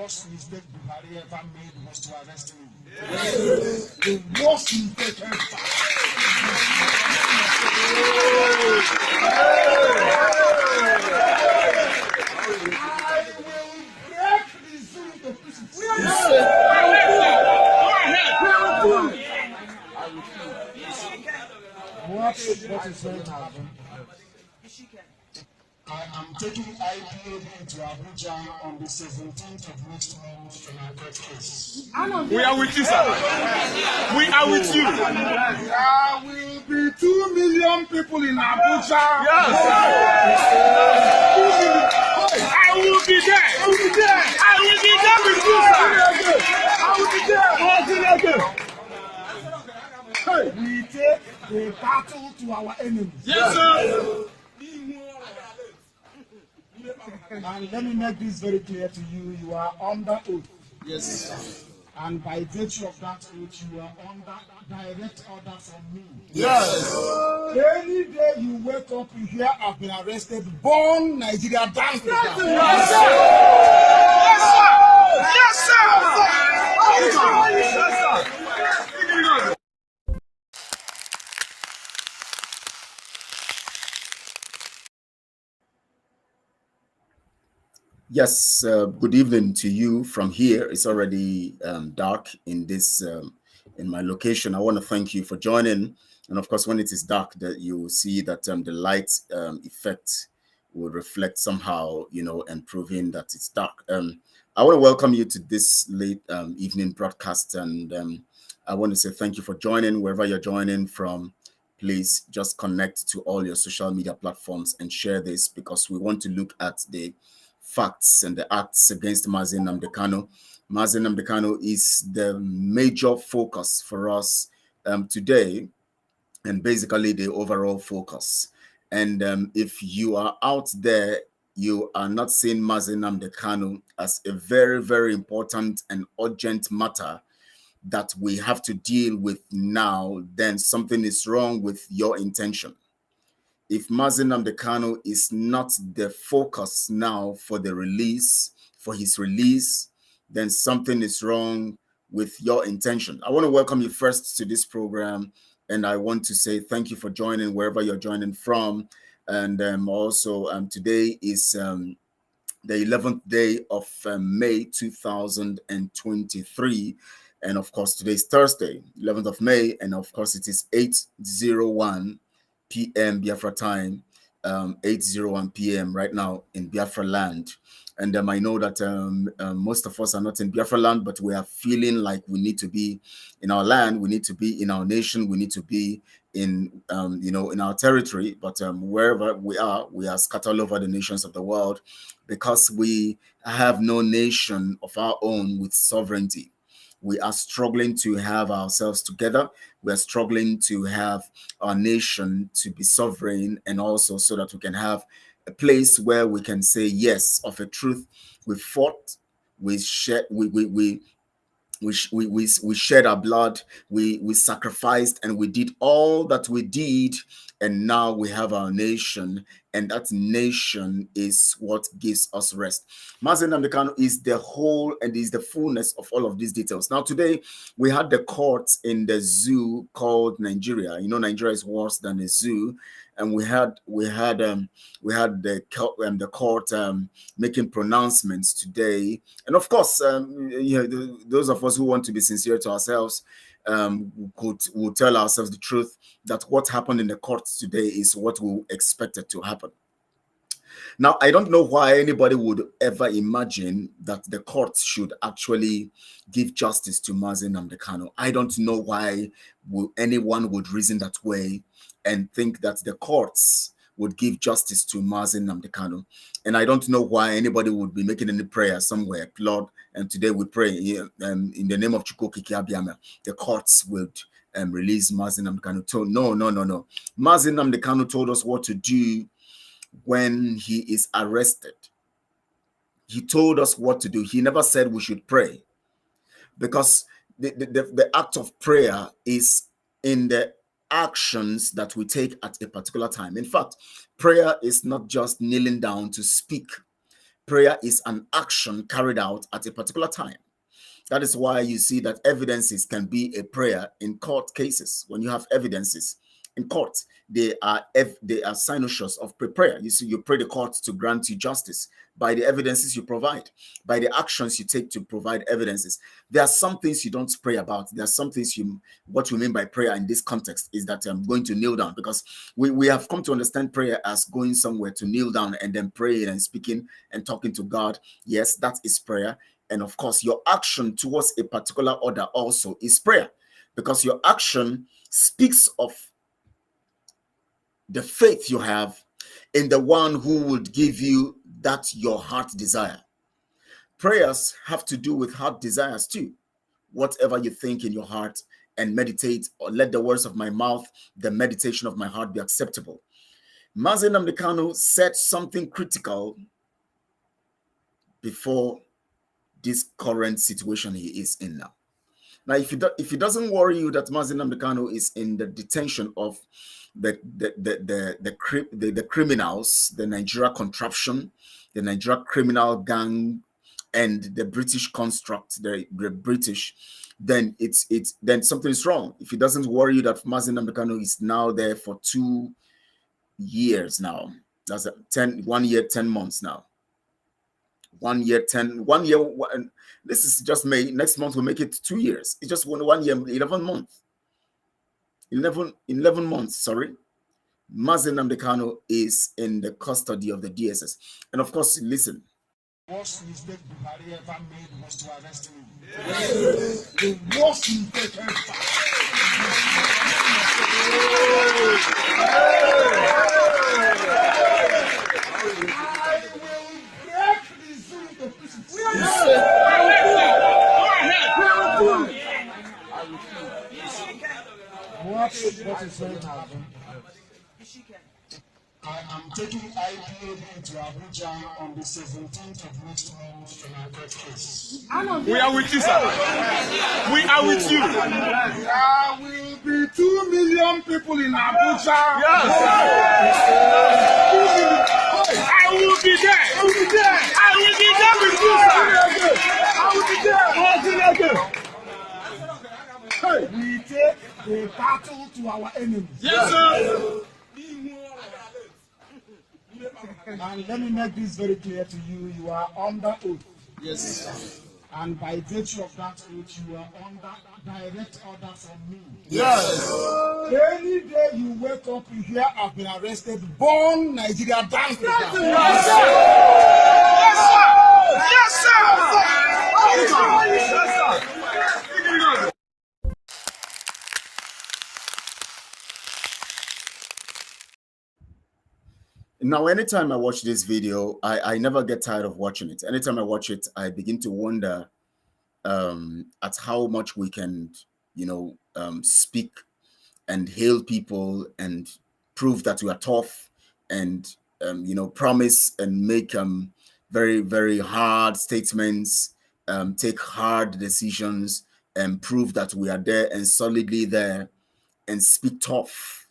worst mistake Buhari ever made was to arrest him. Yes. The worst mistake ever. What is going to happen? I am taking IPOB to Abuja on the 17th of next month in our court case. We are with you, sir. We are with you. There will be 2 million people in Abuja. Yes. I will be there. I will be there. I will be there with you, sir. I will be there. Hey, we take the battle to our enemies. Yes, sir. And let me make this very clear to you. You are under oath. Yes. And by virtue of that oath, you are under direct order from me. Yes. Any day you wake up, you hear I've been arrested, burn Nigeria down. Yes, sir. Yes, sir. Yes, sir. Yes, sir. Yes, good evening to you from here. It's already dark in this in my location. I want to thank you for joining. And of course, when it is dark, that you will see that the light effect will reflect somehow, you know, and proving that it's dark. I want to welcome you to this late evening broadcast, and I want to say thank you for joining. Wherever you're joining from, please just connect to all your social media platforms and share this, because we want to look at the facts and the acts against Mazi Nnamdi Kanu. Mazi Nnamdi Kanu is the major focus for us today, and basically the overall focus. And if you are out there, you are not seeing Mazi Nnamdi Kanu as a very, very important and urgent matter that we have to deal with now, then something is wrong with your intention. If Mazi Nnamdi Kanu is not the focus now for the release, for his release, then something is wrong with your intention. I want to welcome you first to this program, and I want to say thank you for joining wherever you're joining from. And also today is the 11th day of May 2023. And of course, today is Thursday, 11th of May. And of course, it is 8:01 p.m. Biafra time, 8:01 p.m. right now in Biafra land. And I know that most of us are not in Biafra land, but we are feeling like we need to be in our land, we need to be in our nation, we need to be in, in our territory. But wherever we are scattered all over the nations of the world, because we have no nation of our own with sovereignty. We are struggling to have ourselves together. We are struggling to have our nation to be sovereign, and also so that we can have a place where we can say yes, of a truth. We fought, we shed, we shed our blood, we sacrificed, and we did all that we did, and now we have our nation, and that nation is what gives us rest. Mazi Nnamdi Kanu is the whole and is the fullness of all of these details. Now today we had the court in the zoo called Nigeria. You know, Nigeria is worse than a zoo, and we had the court making pronouncements today. And of course, those of us who want to be sincere to ourselves will tell ourselves the truth, that what happened in the courts today is what we expected to happen. Now, I don't know why anybody would ever imagine that the courts should actually give justice to Mazi Nnamdi Kanu. I don't know why anyone would reason that way and think that the courts would give justice to Mazi Nnamdi Kanu. And I don't know why anybody would be making any prayer somewhere. Lord, and today we pray in the name of Chukwukike Abiyama, the courts would release Mazi Nnamdi Kanu. No. Mazi Nnamdi Kanu told us what to do when he is arrested. He told us what to do. He never said we should pray, because the act of prayer is in the actions that we take at a particular time. In fact, prayer is not just kneeling down to speak. Prayer is an action carried out at a particular time. That is why you see that evidences can be a prayer in court cases. When you have evidences in court, they are signatures of prayer. You see, you pray the court to grant you justice by the evidences you provide, by the actions you take to provide evidences. There are some things you don't pray about. There are some things what we mean by prayer in this context is that I'm going to kneel down, because we have come to understand prayer as going somewhere to kneel down and then praying and speaking and talking to God. Yes, that is prayer. And of course, your action towards a particular order also is prayer, because your action speaks of the faith you have in the one who would give you that your heart desire. Prayers have to do with heart desires too. Whatever you think in your heart, and meditate, or let the words of my mouth, the meditation of my heart be acceptable. Mazi Nnamdi Kanu said something critical before this current situation he is in now. Now, if it doesn't worry you that Mazi Nnamdi Kanu is in the detention of the criminals, the Nigeria contraption, the Nigeria criminal gang, and the British construct, the British, then then something is wrong. If it doesn't worry you that Mazi Nnamdi Kanu is now there for 2 years now, that's 1 year, 10 months now. 1 year, 1 year. This is just May. Next month we'll make it 2 years. It's just 1 year, 11 months. 11 months, sorry. Mazi Nnamdi Kanu is in the custody of the DSS. And of course, listen. Worst mistake Buhari ever made was to arrest him. The worst mistake ever. What is going to happen? I am taking IPAB to Abuja on the 17th of next month in our court case. We are with you, sir. We are with you. There will be 2 million people in Abuja. Yes. I will be there. I will be there. I will be there with you, sir. I will be there. Hey, we take the battle to our enemies. Yes, sir. And let me make this very clear to you. You are under oath. Yes. And by virtue of that oath, you are under direct order from me. Yes. Any day you wake up, you hear I've been arrested, born Nigeria dance. Yes, sir. Yes, sir. Yes, sir. Yes, sir. Now, anytime I watch this video, I never get tired of watching it. Anytime I watch it, I begin to wonder at how much we can, speak and hail people and prove that we are tough and, promise and make very, very hard statements, take hard decisions and prove that we are there and solidly there and speak tough.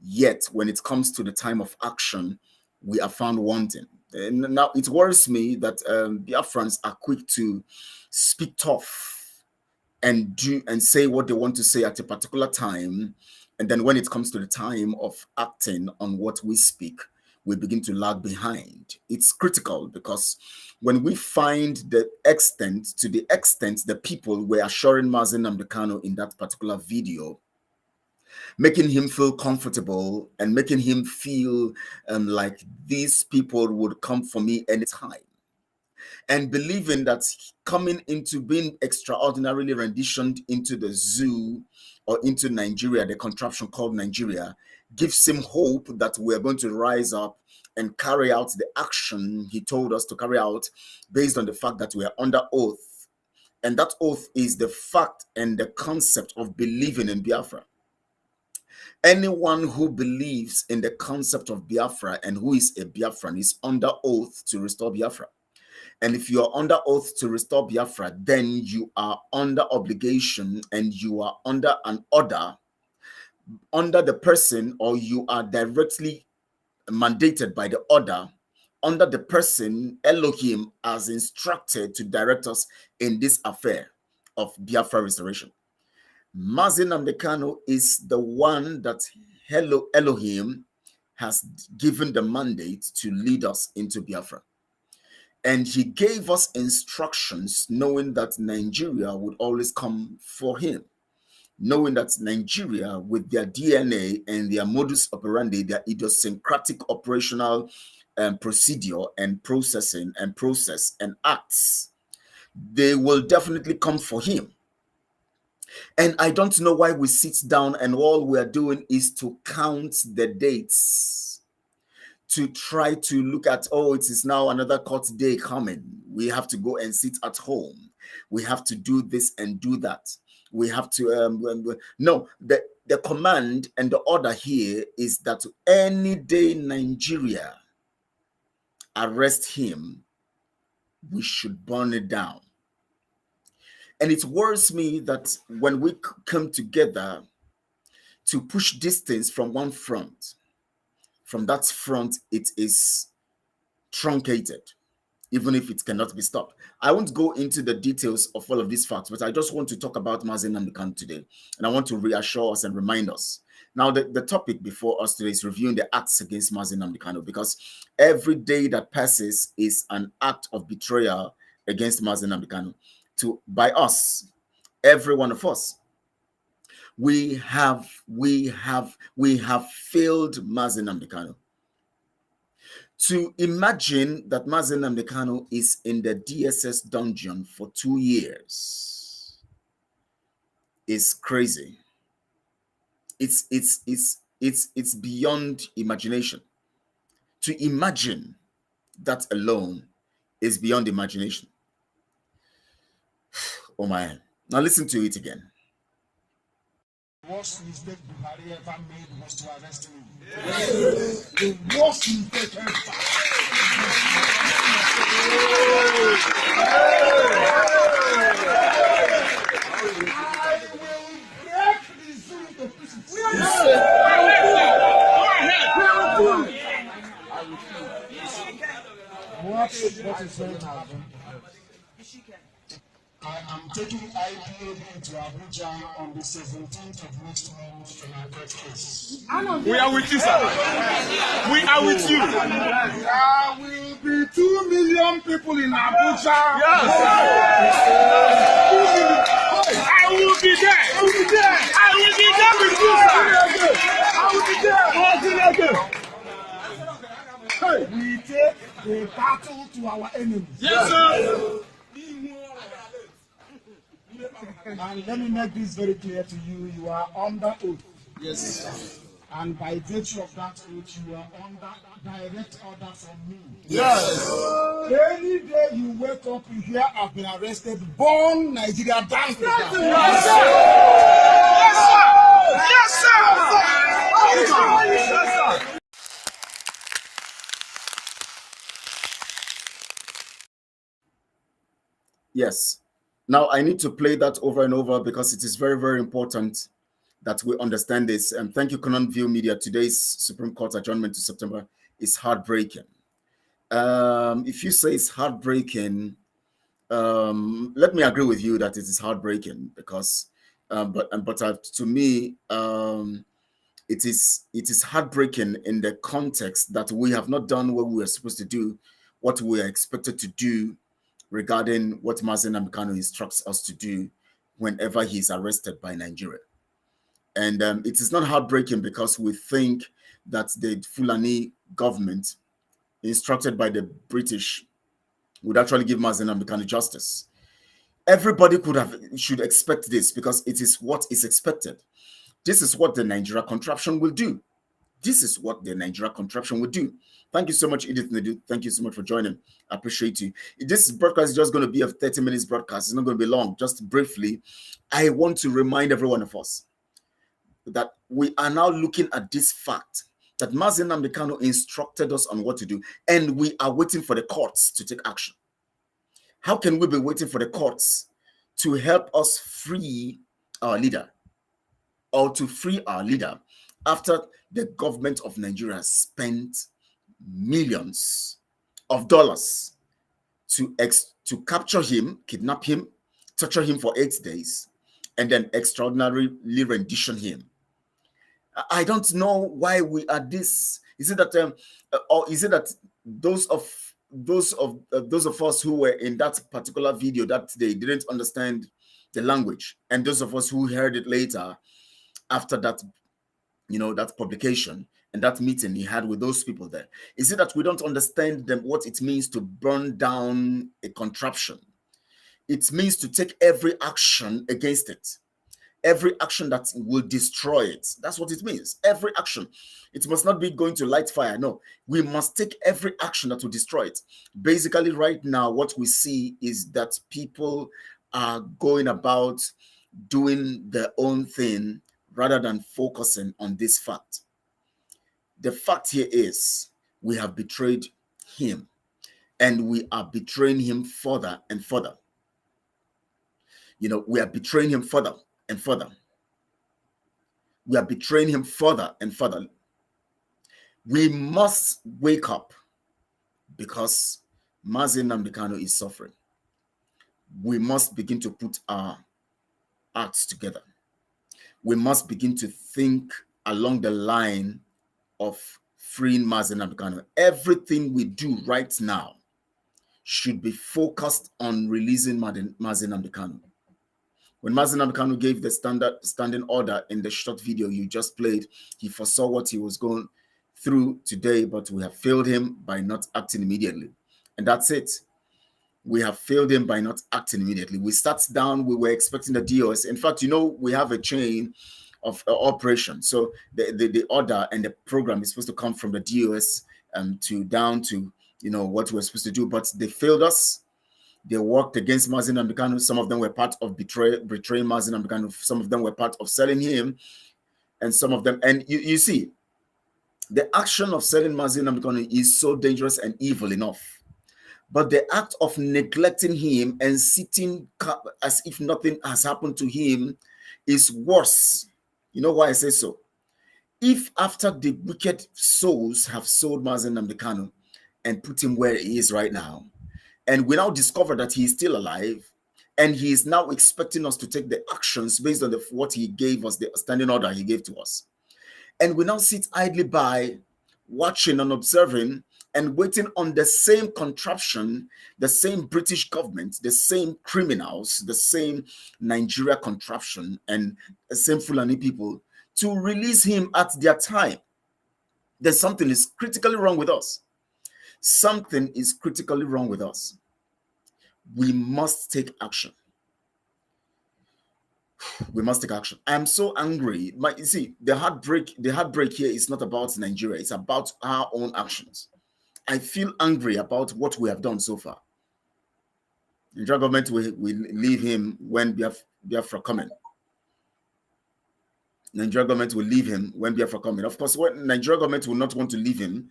Yet, when it comes to the time of action, we are found wanting. And now it worries me that Biafrans are quick to speak tough and do and say what they want to say at a particular time. And then when it comes to the time of acting on what we speak, we begin to lag behind. It's critical because when we find the extent the people were assuring Mazi Nnamdi Kanu in that particular video, making him feel comfortable and making him feel like these people would come for me anytime. And believing that coming into being extraordinarily renditioned into the zoo or into Nigeria, the contraption called Nigeria, gives him hope that we're going to rise up and carry out the action he told us to carry out based on the fact that we are under oath. And that oath is the fact and the concept of believing in Biafra. Anyone who believes in the concept of Biafra and who is a Biafran is under oath to restore Biafra. And if you are under oath to restore Biafra, then you are under obligation and you are under an order, under the person, or you are directly mandated by the order under the person Elohim has instructed to direct us in this affair of Biafra restoration. Mazi Nnamdi Kanu is the one that Elohim has given the mandate to lead us into Biafra. And he gave us instructions knowing that Nigeria would always come for him, knowing that Nigeria, with their DNA and their modus operandi, their idiosyncratic operational procedure and processing and process and acts, they will definitely come for him. And I don't know why we sit down and all we're doing is to count the dates, to try to look at, oh, it is now another court day coming. We have to go and sit at home. We have to do this and do that. We have to, no, the command and the order here is that any day Nigeria arrest him, we should burn it down. And it worries me that when we come together to push distance from one front, from that front, it is truncated, even if it cannot be stopped. I won't go into the details of all of these facts, but I just want to talk about Mazi Nnamdi Kanu today. And I want to reassure us and remind us. Now, the topic before us today is reviewing the acts against Mazi Nnamdi Kanu, because every day that passes is an act of betrayal against Mazi Nnamdi Kanu. By us, every one of us. We have failed Mazi Nnamdi Kanu. To imagine that Mazi Nnamdi Kanu is in the DSS dungeon for 2 years is crazy. It's beyond imagination. To imagine that alone is beyond imagination. Oh my. Now listen to it again. The worst mistake Buhari ever made was to arrest him. Yes. The worst mistake ever. I will break the zoo to pieces. What is going to happen? I am taking IPAB to Abuja on the 17th of next month in our court case. We are with you, sir. We are with you. There will be 2 million people in Abuja. Yes. I will be there. I will be there. I will be there with you, sir. I will be there. Hey, we take the battle to our enemies. Yes, sir. And let me make this very clear to you. You are under oath. Yes. And by virtue of that oath, you are under direct order from me. Yes. Any day you wake up, you hear I've been arrested, burn Nigeria down. Yes, sir. Yes, sir. Yes, sir. Yes. Now, I need to play that over and over because it is very, very important that we understand this. And thank you, Kanu View Media. Today's Supreme Court adjournment to September is heartbreaking. If you say it's heartbreaking, let me agree with you that it is heartbreaking because, to me, it is heartbreaking in the context that we have not done what we were supposed to do, what we are expected to do, regarding what Mazi Nnamdi Kanu instructs us to do whenever he is arrested by Nigeria. And it is not heartbreaking because we think that the Fulani government, instructed by the British, would actually give Mazi Nnamdi Kanu justice. Everybody should expect this because it is what is expected. This is what the Nigeria contraption will do. This is what the Nigeria contraption would do. Thank you so much, Edith Nedu. Thank you so much for joining. I appreciate you. This broadcast is just going to be a 30 minutes broadcast. It's not going to be long. Just briefly, I want to remind every one of us that we are now looking at this fact that Mazi Nnamdi Kanu instructed us on what to do, and we are waiting for the courts to take action. How can we be waiting for the courts to help us free our leader or to free our leader after the government of Nigeria spent millions of dollars to capture him, kidnap him, torture him for 8 days, and then extraordinarily rendition him. I don't know why we are this. Is it that or is it that those of us who were in that particular video that day didn't understand the language, and those of us who heard it later after that, that publication and that meeting he had with those people there, is it that we don't understand what it means to burn down a contraption? It means to take every action against it. Every action that will destroy it. That's what it means. Every action. It must not be going to light fire. No, we must take every action that will destroy it. Basically, right now, what we see is that people are going about doing their own thing rather than focusing on this fact. The fact here is we have betrayed him, and we are betraying him further and further. We are betraying him further and further. We are betraying him further and further. We must wake up because Mazi Nnamdi Kanu is suffering. We must begin to put our acts together. We must begin to think along the line of freeing Mazi Nnamdi Kanu. Everything we do right now should be focused on releasing Mazi Nnamdi Kanu. When Mazi Nnamdi Kanu gave the standing order in the short video you just played, he foresaw what he was going through today, but we have failed him by not acting immediately. And that's it. We have failed him by not acting immediately. We sat down, we were expecting the DOS. In fact, we have a chain of operation. So the order and the program is supposed to come from the DOS down to what we're supposed to do, but they failed us. They worked against Mazi Nnamdi Kanu. Some of them were part of betraying Mazi Nnamdi Kanu. Some of them were part of selling him, and some of them. And you see, the action of selling Mazi Nnamdi Kanu is so dangerous and evil enough, but the act of neglecting him and sitting as if nothing has happened to him is worse. You know why I say so? If after the wicked souls have sold Mazi Nnamdi Kanu and put him where he is right now, and we now discover that he is still alive, and he is now expecting us to take the actions based on what he gave us, the standing order he gave to us. And we now sit idly by, watching and observing and waiting on the same contraption, the same British government, the same criminals, the same Nigeria contraption, and the same Fulani people to release him at their time. Then something is critically wrong with us. Something is critically wrong with us. We must take action. We must take action. I'm so angry. You see, the heartbreak here is not about Nigeria. It's about our own actions. I feel angry about what we have done so far. The Nigerian government will leave him when Biafra coming. Nigerian government will leave him when Biafra coming. Of course, Nigerian government will not want to leave him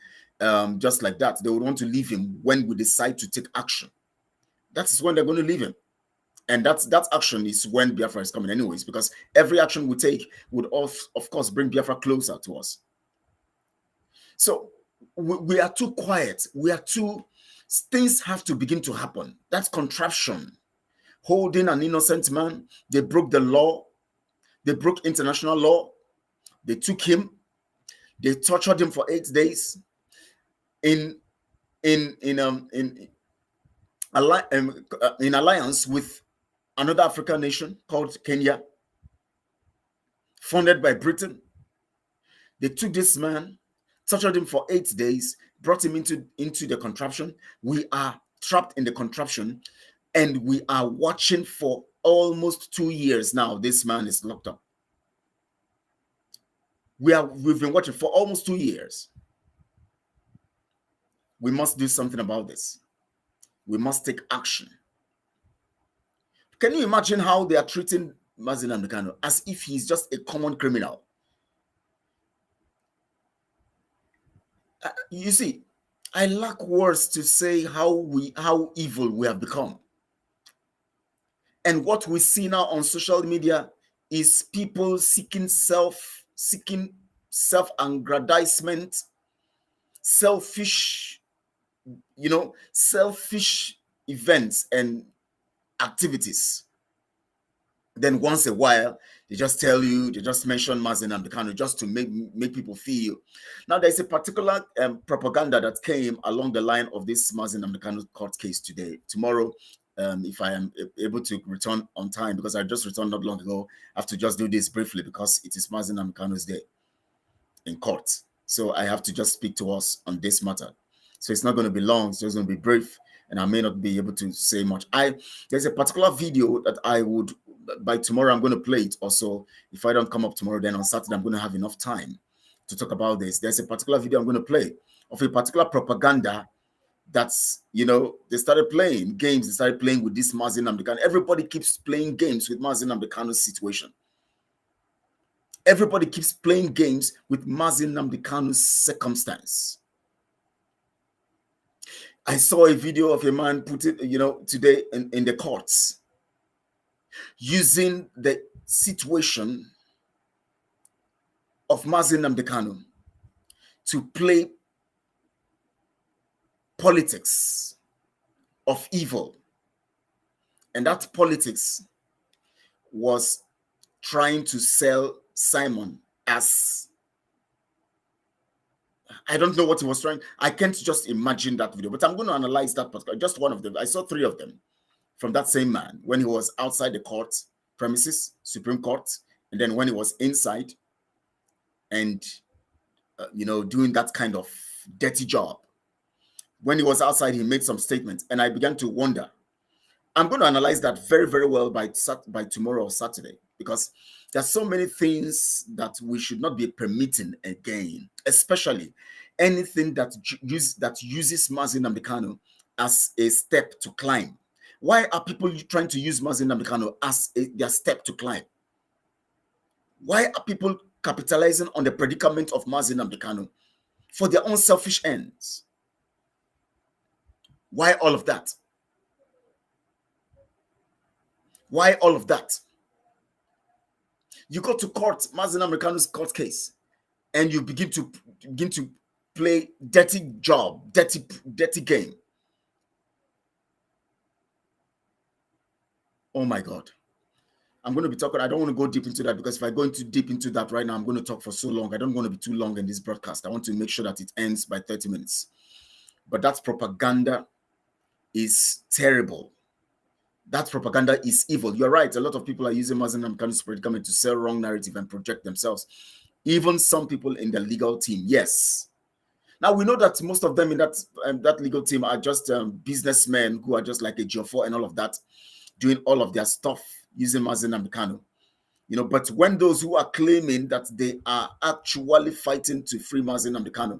just like that. They would want to leave him when we decide to take action. That is when they're going to leave him. And that action is when Biafra is coming anyways, because every action we take would, of course, bring Biafra closer to us. So we are too quiet. Things have to begin to happen. That contraption, holding an innocent man, they broke the law. They broke international law. They took him. They tortured him for 8 days in alliance with another African nation called Kenya, funded by Britain. They took this man, tortured him for 8 days, brought him into the contraption. We are trapped in the contraption, and we are watching for almost 2 years now. This man is locked up. We've been watching for almost 2 years. We must do something about this. We must take action. Can you imagine how they are treating Mazi Nnamdi Kanu as if he's just a common criminal? You see, I lack words to say how evil we have become. And what we see now on social media is people seeking self-aggrandizement, selfish, selfish events and activities. Then once a while, they just tell you, they just mention Mazi Nnamdi Kanu just to make people feel. Now, there's a particular propaganda that came along the line of this Mazi Nnamdi Kanu court case today. Tomorrow, if I am able to return on time, because I just returned not long ago, I have to just do this briefly because it is Mazi Nnamdi Kanu's day in court. So I have to just speak to us on this matter. So it's not going to be long, so it's going to be brief, and I may not be able to say much. There's a particular video that I would, by tomorrow, I'm going to play it also. If I don't come up tomorrow, then on Saturday, I'm going to have enough time to talk about this. There's a particular video I'm going to play of a particular propaganda that's, they started playing games. They started playing with this Mazi Nnamdi Kanu. Everybody keeps playing games with Mazi Nnamdi Kanu's situation. Everybody keeps playing games with Mazi Nnamdi Kanu's circumstance. I saw a video of a man put it, today in the courts, using the situation of Mazi Nnamdi Kanu to play politics of evil. And that politics was trying to sell Simon as, I don't know what he was trying. I can't just imagine that video, but I'm going to analyze that particular, just one of them. I saw 3 of them from that same man when he was outside the court premises, Supreme Court, and then when he was inside and, doing that kind of dirty job. When he was outside, he made some statements, and I began to wonder. I'm going to analyze that very, very well by tomorrow or Saturday, because there's so many things that we should not be permitting again, especially anything that uses Mazi Nnamdi Kanu as a step to climb. Why are people trying to use Mazi Nnamdi Kanu as their step to climb? Why are people capitalizing on the predicament of Mazi Nnamdi Kanu for their own selfish ends? Why all of that? Why all of that? You go to court, Mazi Nnamdi Kanu's court case, and you begin to play dirty job, dirty game. Oh my God. I'm going to be talking. I don't want to go deep into that, because if I go deep into that right now, I'm going to talk for so long. I don't want to be too long in this broadcast. I want to make sure that it ends by 30 minutes. But that propaganda is terrible. That propaganda is evil. You're right. A lot of people are using Mazi Nnamdi Kanu's predicament to sell wrong narrative and project themselves. Even some people in the legal team, yes. Now, we know that most of them in that legal team are just businessmen who are just like a G4 and all of that, doing all of their stuff using Mazi Nnamdi Kanu. But when those who are claiming that they are actually fighting to free Mazi Nnamdi Kanu,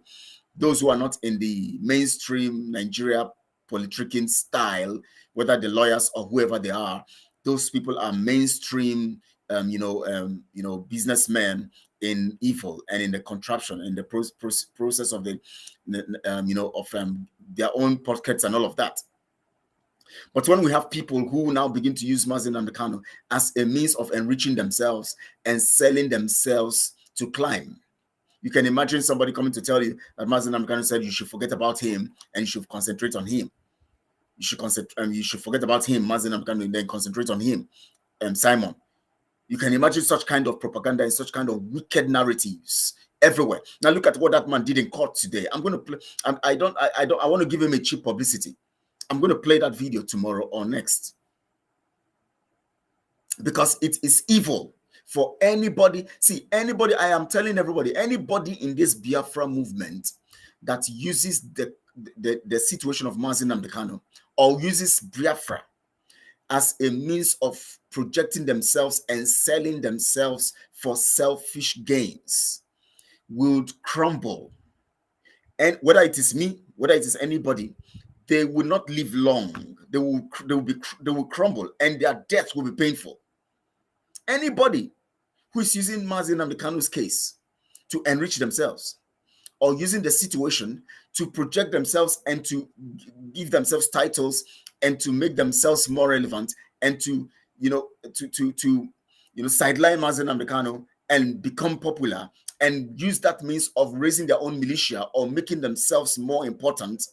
those who are not in the mainstream Nigeria politicking style, whether the lawyers or whoever they are, those people are mainstream, businessmen in evil and in the contraption, in the process of their own pockets and all of that. But when we have people who now begin to use Mazi Nnamdi Kanu as a means of enriching themselves and selling themselves to climb, you can imagine somebody coming to tell you that Mazi Nnamdi Kanu said you should forget about him and you should concentrate on him. You should forget about him, Mazi Nnamdi Kanu, and then concentrate on him, Simon. You can imagine such kind of propaganda and such kind of wicked narratives everywhere. Now look at what that man did in court today. I'm going to play. I want to give him a cheap publicity. I'm going to play that video tomorrow or next, because it is evil for anybody. See, anybody, I am telling everybody, anybody in this Biafra movement that uses the situation of Mazi Nnamdi Kanu or uses Biafra as a means of projecting themselves and selling themselves for selfish gains would crumble. And whether it is me, whether it is anybody, they will not live long. They will crumble, and their death will be painful. Anybody who is using Mazi Nnamdi Kanu's case to enrich themselves, or using the situation to project themselves and to give themselves titles and to make themselves more relevant and to sideline Mazi Nnamdi Kanu and become popular and use that means of raising their own militia or making themselves more important,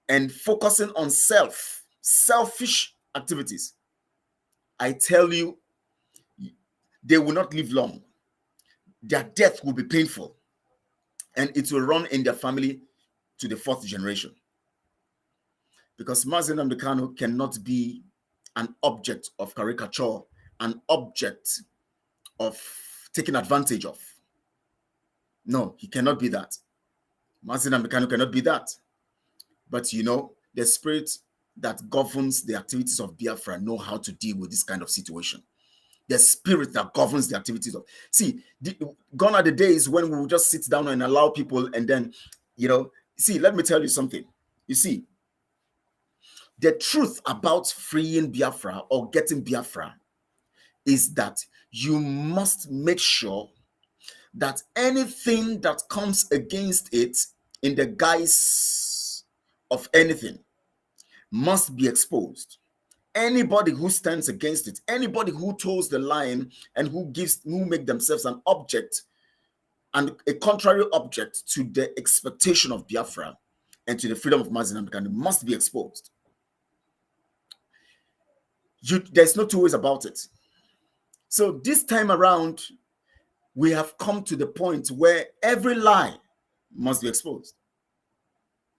and focusing on selfish activities, I tell you, they will not live long. Their death will be painful, and it will run in their family to the 4th generation. Because Mazi Nnamdi Kanu cannot be an object of caricature, an object of taking advantage of. No, he cannot be that. Mazi Nnamdi Kanu cannot be that. But you know, the spirit that governs the activities of Biafra know how to deal with this kind of situation. The spirit that governs the activities of... See, gone are the days when we will just sit down and allow people and then, you know... See, let me tell you something. You see, the truth about freeing Biafra or getting Biafra is that you must make sure that anything that comes against it in the guise of anything must be exposed. Anybody who stands against it, anybody who toes the line and who make themselves an object and a contrary object to the expectation of Biafra and to the freedom of Mazi Nnamdi Kanu must be exposed. There's no two ways about it. So this time around, we have come to the point where every lie must be exposed.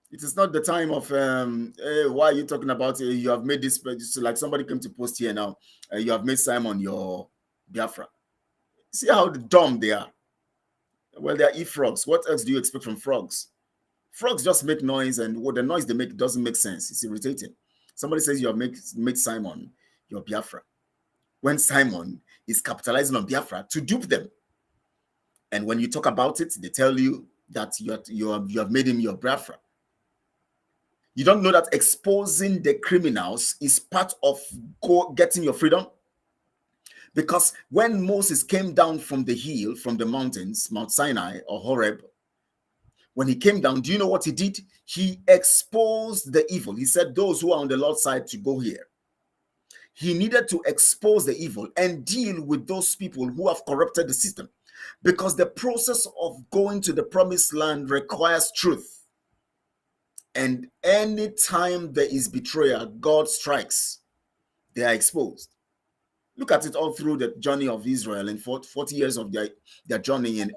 It is not the time of, hey, why are you talking about it? You have made this, like somebody came to post here now, you have made Simon your Biafra. See how dumb they are. Well, they are e-frogs. What else do you expect from frogs? Frogs just make noise, and what the noise they make doesn't make sense. It's irritating. Somebody says you have made Simon your Biafra, when Simon is capitalizing on Biafra to dupe them. And when you talk about it, they tell you that you have made him your Biafra. You don't know that exposing the criminals is part of getting your freedom? Because when Moses came down from the hill, from the mountains, Mount Sinai or Horeb, when he came down, do you know what he did? He exposed the evil. He said, those who are on the Lord's side to go here. He needed to expose the evil and deal with those people who have corrupted the system. Because the process of going to the promised land requires truth. And anytime there is betrayal, God strikes. They are exposed. Look at it all through the journey of Israel in 40 years of their journey in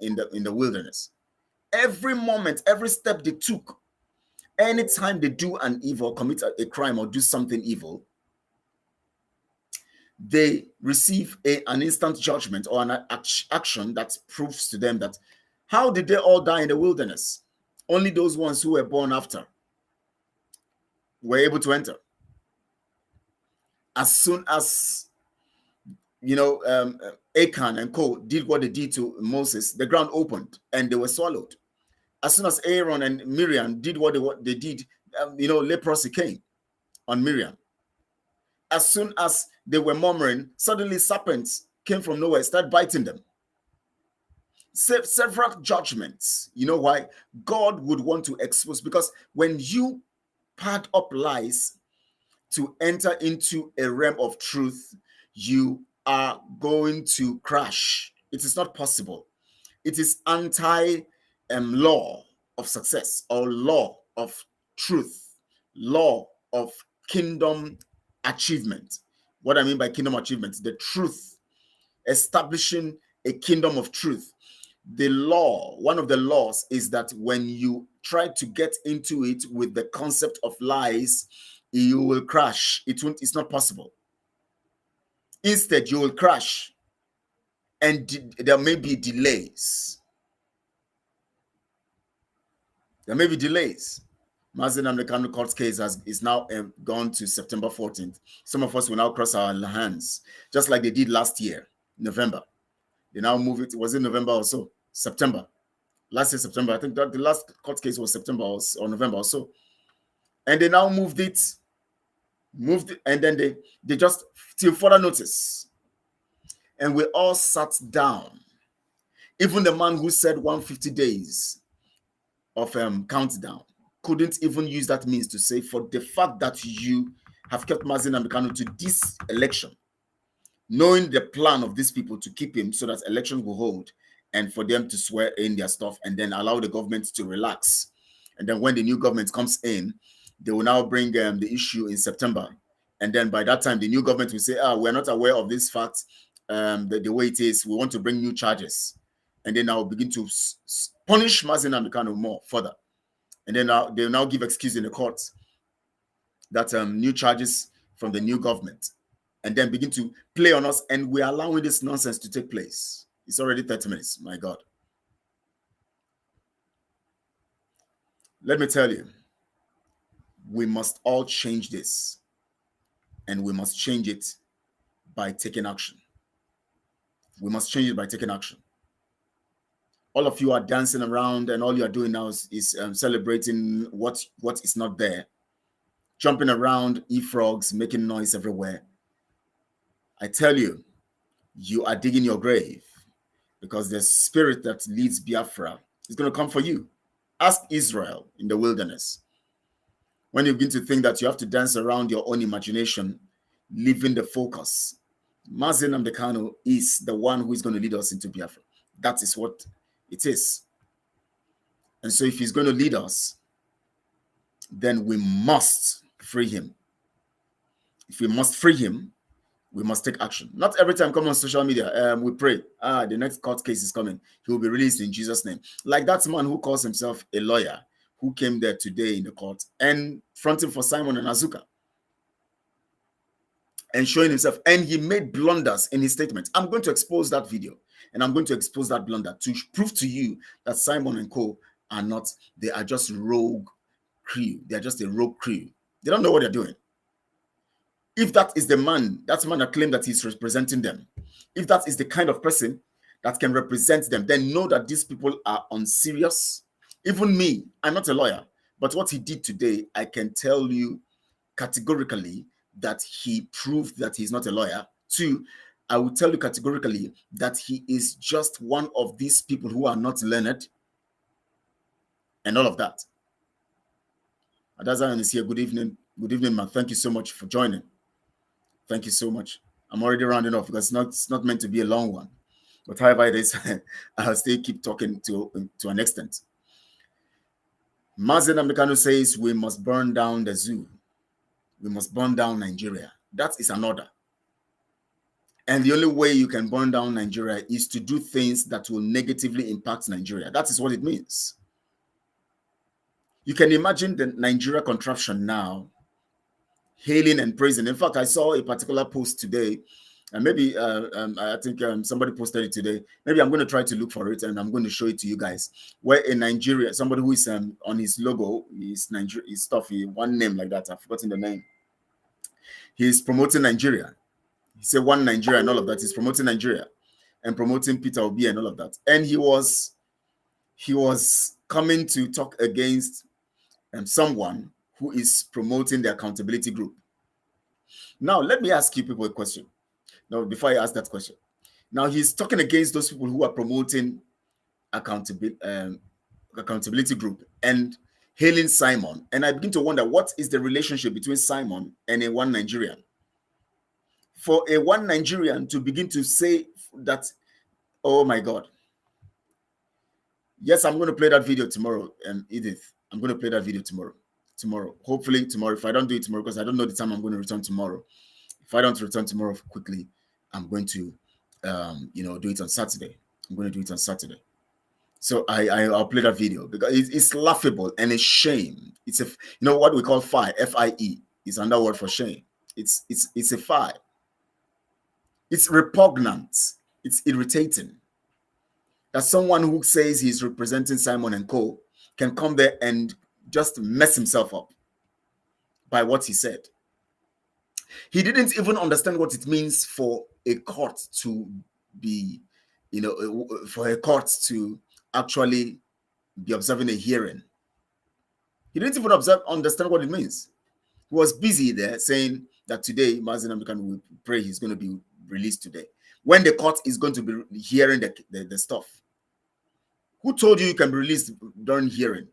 the wilderness. Every moment, every step they took, anytime they do an evil, commit a crime or do something evil, they receive an instant judgment or an action that proves to them that how did they all die in the wilderness? Only those ones who were born after were able to enter. As soon as, you know, Achan and Co. did what they did to Moses, the ground opened and they were swallowed. As soon as Aaron and Miriam did what they did, you know, leprosy came on Miriam. As soon as they were murmuring, suddenly serpents came from nowhere, started biting them. Several judgments. You know why? God would want to expose, because when you pad up lies to enter into a realm of truth, you are going to crash. It is not possible. It is anti-law of success or law of truth, law of kingdom achievement. What I mean by kingdom achievement, the truth, establishing a kingdom of truth. The law, one of the laws is that when you try to get into it with the concept of lies, you will crash. It's not possible. Instead, you will crash, and there may be delays. There may be delays. Mazi Nnamdi Kanu court case is now gone to September 14th. Some of us will now cross our hands, just like they did last year, November. They now move it. Was it November or so? September. Last year, September. I think that the last court case was September or November or so. And they now moved it, and then they just, till further notice. And we all sat down. Even the man who said 150 days of countdown couldn't even use that means to say, for the fact that you have kept Mazi Nnamdi Kanu to this election, knowing the plan of these people to keep him so that election will hold and for them to swear in their stuff and then allow the government to relax. And then when the new government comes in, They will now bring the issue in September. And then by that time, the new government will say, we're not aware of this fact, the way it is. We want to bring new charges. And then now begin to punish Mazi Nnamdi Kanu more further. And then they'll now give excuse in the courts that new charges from the new government, and then begin to play on us. And we're allowing this nonsense to take place. It's already 30 minutes, my God. Let me tell you, we must all change this. And we must change it by taking action. We must change it by taking action. All of you are dancing around, and all you are doing now is celebrating what is not there. Jumping around, frogs, making noise everywhere. I tell you, you are digging your grave, because the spirit that leads Biafra is going to come for you. Ask Israel in the wilderness. When you begin to think that you have to dance around your own imagination, leaving the focus, Mazi Nnamdi Kanu is the one who is going to lead us into Biafra. That is what it is. And so if he's going to lead us, then we must free him. If we must free him, we must take action. Not every time come on social media, we pray, the next court case is coming. He will be released in Jesus' name. Like that man who calls himself a lawyer, who came there today in the court and fronting for Simon and Azuka and showing himself. And he made blunders in his statement. I'm going to expose that video, and I'm going to expose that blunder to prove to you that Simon and Co. are not, they are just rogue crew. They are just a rogue crew. They don't know what they're doing. If that is the man, that's the man that claimed that he's representing them, if that is the kind of person that can represent them, then know that these people are unserious. Even me, I'm not a lawyer, but what he did today, I can tell you categorically that he proved that he's not a lawyer. Two, I will tell you categorically that he is just one of these people who are not learned and all of that. Adaza is here. Good evening. Good evening, man. Thank you so much for joining. Thank you so much. I'm already rounding off because it's not meant to be a long one. But however it is, I'll still keep talking to an extent. Mazi Nnamdi Kanu says we must burn down the zoo. We must burn down Nigeria. That is an order. And the only way you can burn down Nigeria is to do things that will negatively impact Nigeria. That is what it means. You can imagine the Nigeria contraption now, hailing and praising. In fact, I saw a particular post today, and maybe I think somebody posted it today. Maybe I'm going to try to look for it, and I'm going to show it to you guys. Where in Nigeria, somebody who is on his logo, his stuff, one name like that, I've forgotten the name. He's promoting Nigeria. He said one Nigeria and all of that. He's promoting Nigeria and promoting Peter Obi and all of that. And he was coming to talk against someone who is promoting the accountability group. Now, let me ask you people a question. Now, before I ask that question. Now, he's talking against those people who are promoting accountability group and hailing Simon. And I begin to wonder, what is the relationship between Simon and a one Nigerian? For a one Nigerian to begin to say that, oh my God. Yes, I'm going to play that video tomorrow, Edith. I'm going to play that video tomorrow. Hopefully tomorrow. If I don't do it tomorrow, because I don't know the time I'm going to return tomorrow. If I don't return tomorrow quickly, I'm going to, do it on Saturday. I'm going to do it on Saturday. So I'll play that video because it's laughable and it's shame. It's what we call FIE, F-I-E. It's another word for shame. It's a FIE. It's repugnant. It's irritating that someone who says he's representing Simon and Co. can come there and just mess himself up by what he said. He didn't even understand what it means for a court to be, for a court to actually be observing a hearing. He didn't even understand what it means. He was busy there saying that today, Mazi Nnamdi Kanu will pray he's going to be released today, when the court is going to be hearing the stuff. Who told you can be released during hearing?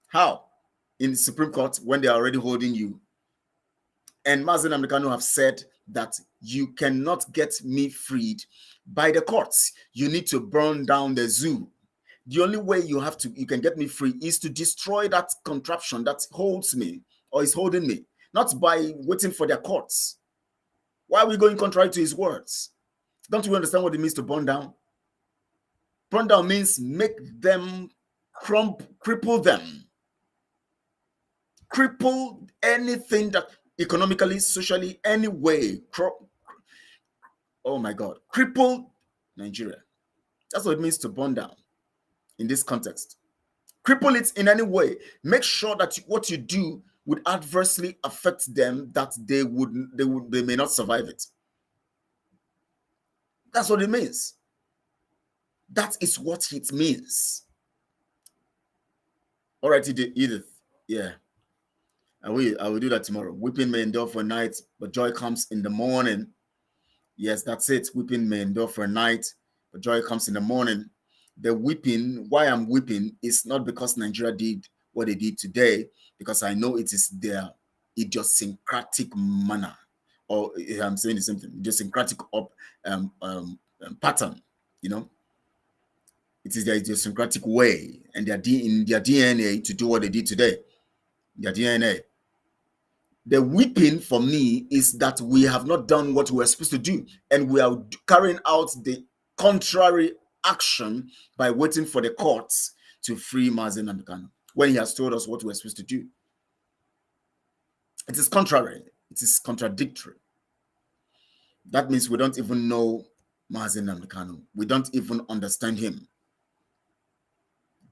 How? In the Supreme Court, when they are already holding you. And Mazi Nnamdi Kanu have said that you cannot get me freed by the courts. You need to burn down the zoo. The only way you can get me free is to destroy that contraption that holds me or is holding me, not by waiting for their courts. Why are we going contrary to his words? Don't you understand what it means to burn down? Burn down means make them cripple them. Cripple anything that economically, socially, any way. Oh my God. Cripple Nigeria. That's what it means to burn down in this context. Cripple it in any way. Make sure that what you do would adversely affect them, that they may not survive it. That's what it means. That is what it means. All right, Edith. Yeah. I will do that tomorrow. Weeping may endure for a night, but joy comes in the morning. Yes, that's it. Weeping may endure for a night, but joy comes in the morning. The weeping, why I'm weeping, is not because Nigeria did what they did today, because I know it is their idiosyncratic manner, or I'm saying the same thing, idiosyncratic pattern, you know. It is their idiosyncratic way and in their DNA to do what they did today. Their DNA. The weeping for me is that we have not done what we were supposed to do, and we are carrying out the contrary action by waiting for the courts to free Mazi Nnamdi Kanu when he has told us what we're supposed to do. It is contrary. It is contradictory. That means we don't even know Mazi Nnamdi Kanu. We don't even understand him.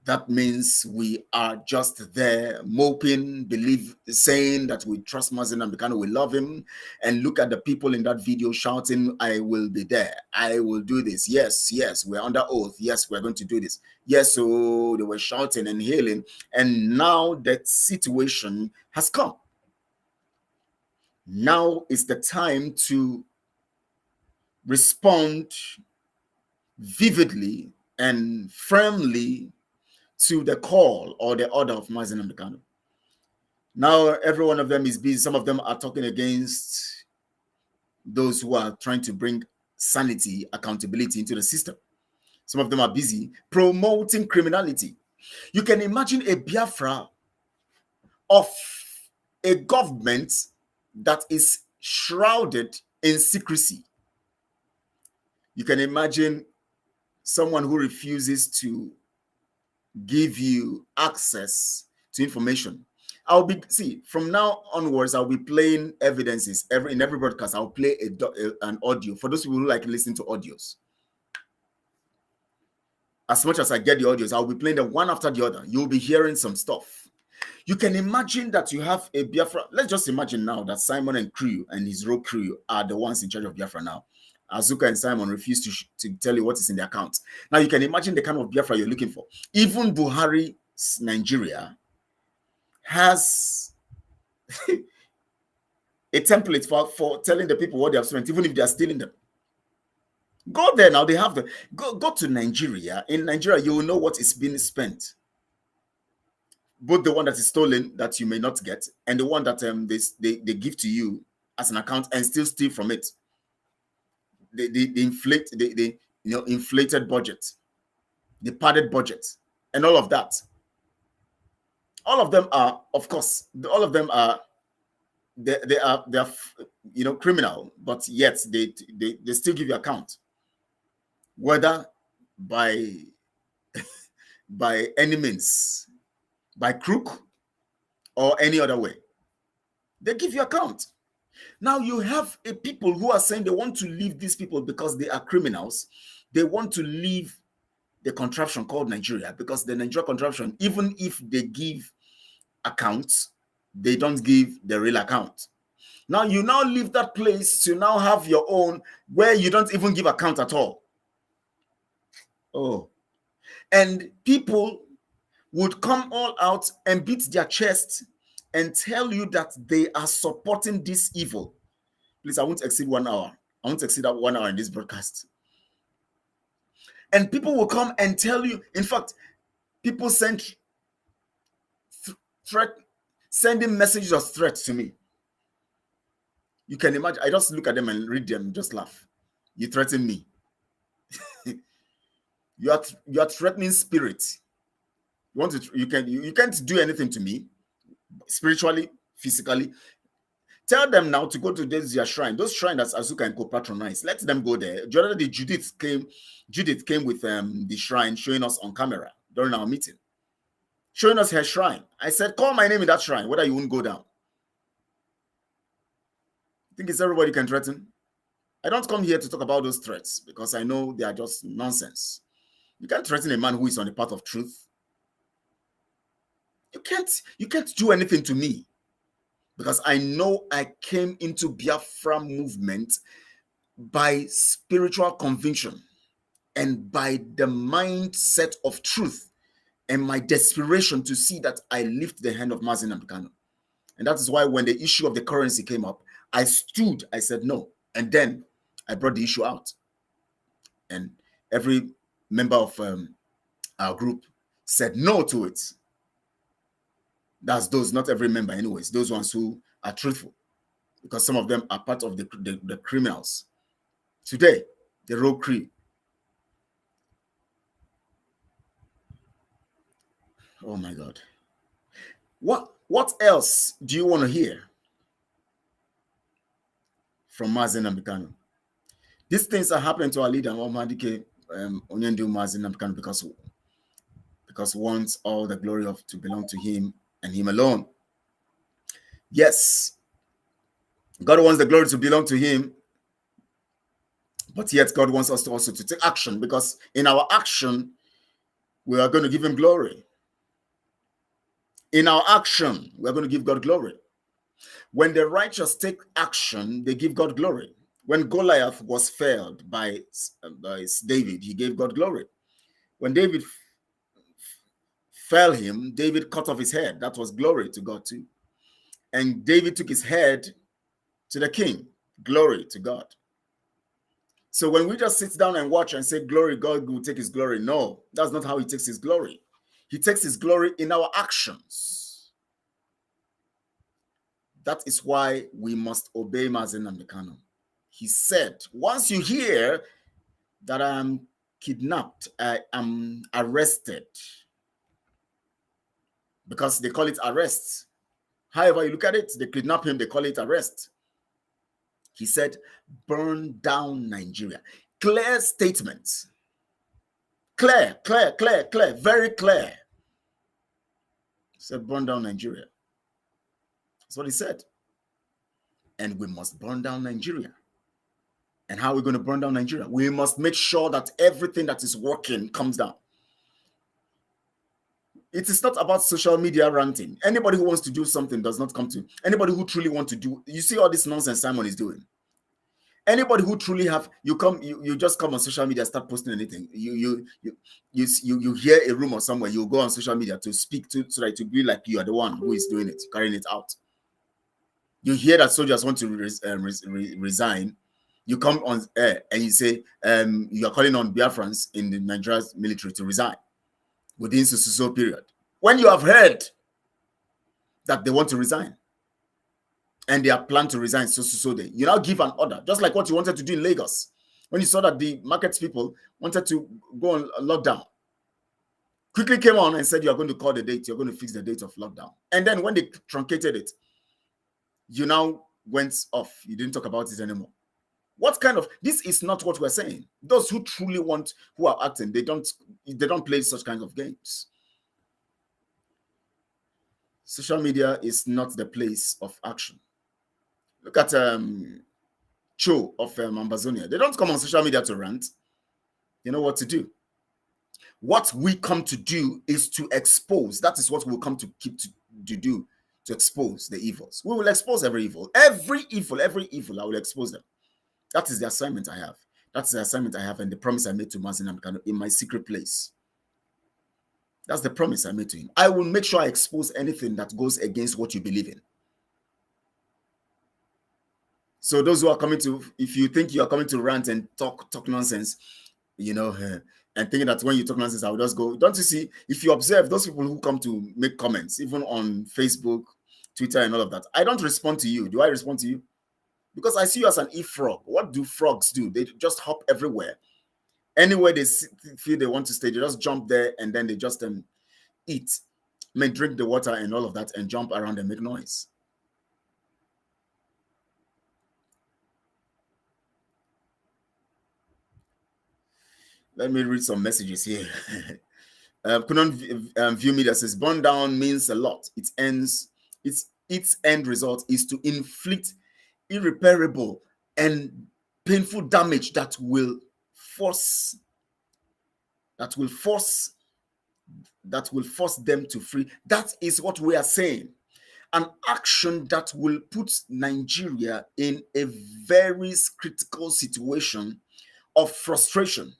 That means we are just there moping, saying that we trust Mazi Nnamdi Kanu, we love him, and look at the people in that video shouting, I will be there, I will do this. Yes, yes, we're under oath. Yes, we're going to do this. Yes, so they were shouting and hailing, and now that situation has come. Now is the time to respond vividly and firmly to the call or the order of Mazi Nnamdi Kanu. Now, every one of them is busy. Some of them are talking against those who are trying to bring sanity, accountability into the system. Some of them are busy promoting criminality. You can imagine a Biafra of a government that is shrouded in secrecy. You can imagine someone who refuses to give you access to information. From now onwards, I'll be playing evidences in every broadcast. I'll play an audio for those people who like listening to audios. As much as I get the audios, I'll be playing them one after the other. You'll be hearing some stuff. You can imagine that you have a Biafra. Let's just imagine now that Simon and crew and his rogue crew are the ones in charge of Biafra now. Azuka and Simon refuse to tell you what is in the account. Now you can imagine the kind of Biafra you're looking for. Even Buhari's Nigeria has a template for telling the people what they have spent, even if they are stealing them. Go there now. They have go to Nigeria. In Nigeria, you will know what is being spent. Both the one that is stolen that you may not get, and the one that they give to you as an account and still steal from it. They inflate the inflated budget, the padded budget, and all of that. All of them are, of course, all of them are they are criminal, but yet they still give you account, whether by any means, by crook or any other way. They give you account. Now you have a people who are saying they want to leave these people because they are criminals. They want to leave the contraption called Nigeria because the Nigeria contraption, even if they give accounts, they don't give the real account. Now you now leave that place to now have your own where you don't even give account at all. Oh, and people would come all out and beat their chest and tell you that they are supporting this evil. Please, I won't exceed 1 hour. I won't exceed that 1 hour in this broadcast. And people will come and tell you, in fact, people send sending messages of threats to me. You can imagine, I just look at them and read them, just laugh. You threaten me. You are threatening spirit. You can't do anything to me spiritually, physically. Tell them now to go to their shrine. Those shrines that Azuka and Co patronize. Let them go there. The other day, Judith came with the shrine, showing us on camera during our meeting, showing us her shrine. I said, call my name in that shrine, whether you won't go down. I think it's everybody can threaten. I don't come here to talk about those threats because I know they are just nonsense. You can't threaten a man who is on the path of truth. You can't do anything to me because I know I came into Biafra movement by spiritual conviction and by the mindset of truth and my desperation to see that I lift the hand of Mazi and Kanu. And that is why when the issue of the currency came up, I stood, I said no. And then I brought the issue out. And every member of our group said no to it. That's those, not every member anyways, those ones who are truthful. Because some of them are part of the criminals. Today, the rogue crew. Oh my God. What else do you want to hear from Mazi and Kanu? These things are happening to our leader, Nnamdi Onyendu Mazi and Kanu, because wants all the glory to belong to him and him alone. Yes, God wants the glory to belong to him, but yet God wants us to also to take action, because in our action, we are going to give him glory. In our action, we are going to give God glory. When the righteous take action, they give God glory. When Goliath was felled by David, he gave God glory. When David fell him, David cut off his head. That was glory to God too. And David took his head to the king. Glory to God. So when we just sit down and watch and say, glory, God will take his glory. No, that's not how he takes his glory. He takes his glory in our actions. That is why we must obey Mazi and Kanu. He said, once you hear that I am kidnapped, I am arrested, because they call it arrest. However you look at it, they kidnap him, they call it arrest. He said, burn down Nigeria. Clear statement. Clear, very clear. He said, burn down Nigeria. That's what he said. And we must burn down Nigeria. And how are we going to burn down Nigeria? We must make sure that everything that is working comes down. It is not about social media ranting. Anybody who wants to do something does not come to. Anybody who truly wants to do, you see all this nonsense Simon is doing. Anybody who truly you just come on social media, start posting anything. You hear a rumor somewhere, you go on social media to speak so that to be like you are the one who is doing it, carrying it out. You hear that soldiers want to resign. You come on air and you say you are calling on Biafrans in the Nigerian military to resign within so period. When you have heard that they want to resign and they are planned to resign so day, you now give an order, just like what you wanted to do in Lagos. When you saw that the market people wanted to go on lockdown, quickly came on and said you are going to call the date, you're going to fix the date of lockdown. And then when they truncated it, you now went off. You didn't talk about it anymore. What kind of, this is not what we're saying. Those who truly want, who are acting, they don't play such kinds of games. Social media is not the place of action. Look at Cho of Ambazonia. They don't come on social media to rant. You know what to do. What we come to do is to expose. That is what we'll come to do, to expose the evils. We will expose every evil. Every evil, I will expose them. That is the assignment I have. That's the assignment I have and the promise I made to Mazi and Kanu in my secret place. That's the promise I made to him. I will make sure I expose anything that goes against what you believe in. So those who are coming to, if you think you are coming to rant and talk nonsense, you know, and thinking that when you talk nonsense, I will just go. Don't you see, if you observe those people who come to make comments, even on Facebook, Twitter, and all of that, I don't respond to you. Do I respond to you? Because I see you as an e-frog. What do frogs do? They just hop everywhere Anywhere they feel they want to stay, they just jump there and then they just eat, drink the water and all of that and jump around and make noise. Let me read some messages here. Kanu View Media says, burn down means a lot. Its end result is to inflict irreparable and painful damage that will force them to flee. That is what we are saying. An action that will put Nigeria in a very critical situation of frustration.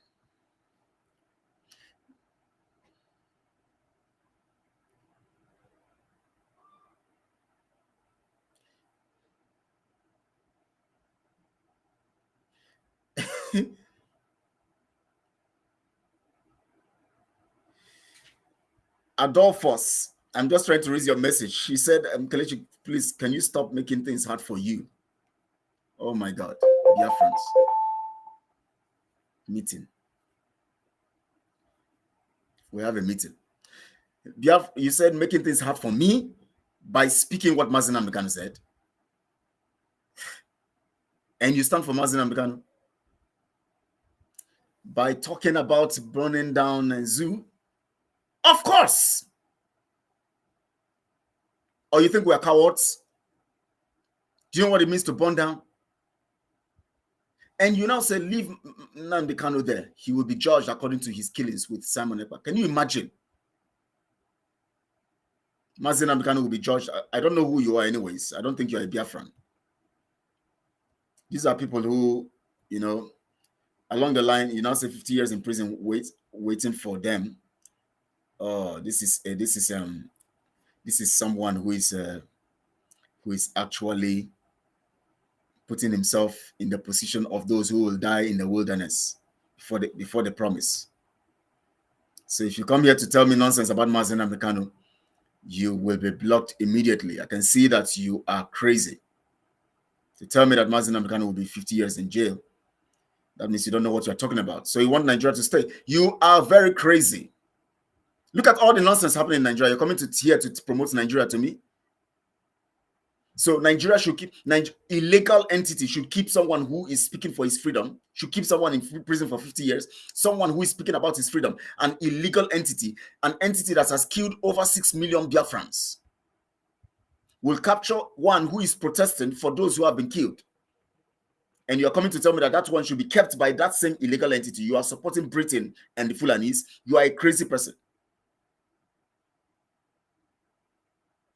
Adolphus, I'm just trying to read your message. She said, Kelechi, please, can you stop making things hard for you? Oh my God. Biafrans. Meeting. We have a meeting. You said making things hard for me by speaking what Mazi Nnamdi said. And you stand for Mazi Nnamdi by talking about burning down a zoo. Of course. Or you think we are cowards? Do you know what it means to burn down? And you now say, leave Nnamdi Kanu there. He will be judged according to his killings with Simon Ekpa. Can you imagine? Mazi Nnamdi will be judged. I don't know who you are anyways. I don't think you're a Biafran. These are people who, you know, along the line, you now say 50 years in prison, waiting for them. Oh, this is someone who is actually putting himself in the position of those who will die in the wilderness before the promise. So if you come here to tell me nonsense about Mazi Nnamdi, you will be blocked immediately. I can see that you are crazy. To tell me that Mazi Nnamdi will be 50 years in jail, that means you don't know what you're talking about. So you want Nigeria to stay. You are very crazy. Look at all the nonsense happening in Nigeria. You're coming here to promote Nigeria to me. So Nigeria should keep, illegal entity should keep someone who is speaking for his freedom, should keep someone in prison for 50 years, someone who is speaking about his freedom, an illegal entity, an entity that has killed over 6 million Biafrans, will capture one who is protesting for those who have been killed. And you're coming to tell me that one should be kept by that same illegal entity. You are supporting Britain and the Fulanis. You are a crazy person.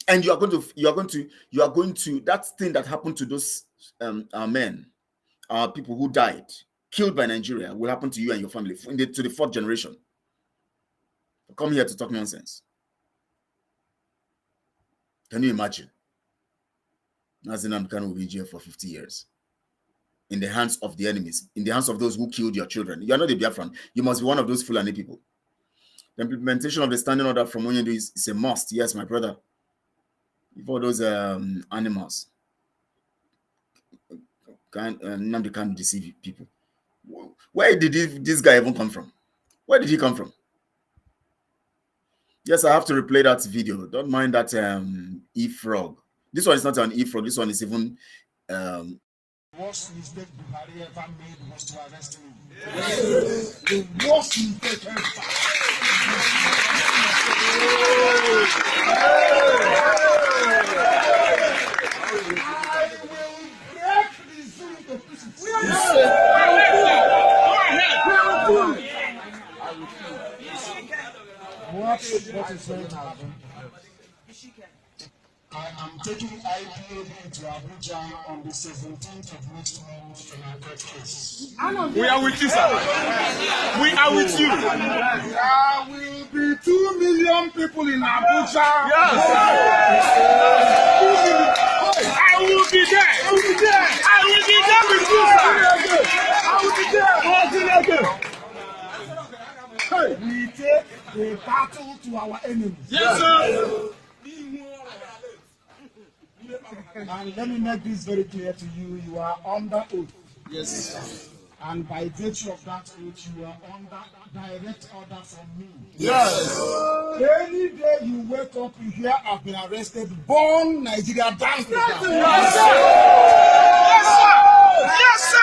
And you are going to that thing that happened to those men, people who died, killed by Nigeria, will happen to you and your family to the 4th generation. Come here to talk nonsense. Can you imagine? Mazi Nnamdi will be in jail for 50 years. In the hands of the enemies, in the hands of those who killed your children. You are not a Biafran. You must be one of those Fulani people. The implementation of the standing order from Onyendu is a must. Yes, my brother. For those animals, Nnamdi can't deceive people. Where did this guy even come from? Where did he come from? Yes, I have to replay that video. Don't mind that e-frog. This one is not an e-frog. This one is even the worst mistake Buhari ever made was to arrest him. Yes. The worst mistake ever. What is going to happen? I am taking IPOB to Abuja on the 17th of next month in our court case. We are with you, sir. We are with you. There will be 2 million people in Abuja. Yes. I will be there. I will be there. I will be there with you, sir. I will be there. Hey. We take the battle to our enemies. Yes, sir. And let me make this very clear to you. You are under oath. Yes. And by virtue of that oath, you are under direct order from me. Yes. Any day you wake up, you hear I've been arrested, burn Nigeria down to the ground. Yes, sir. Yes, sir. Yes, sir.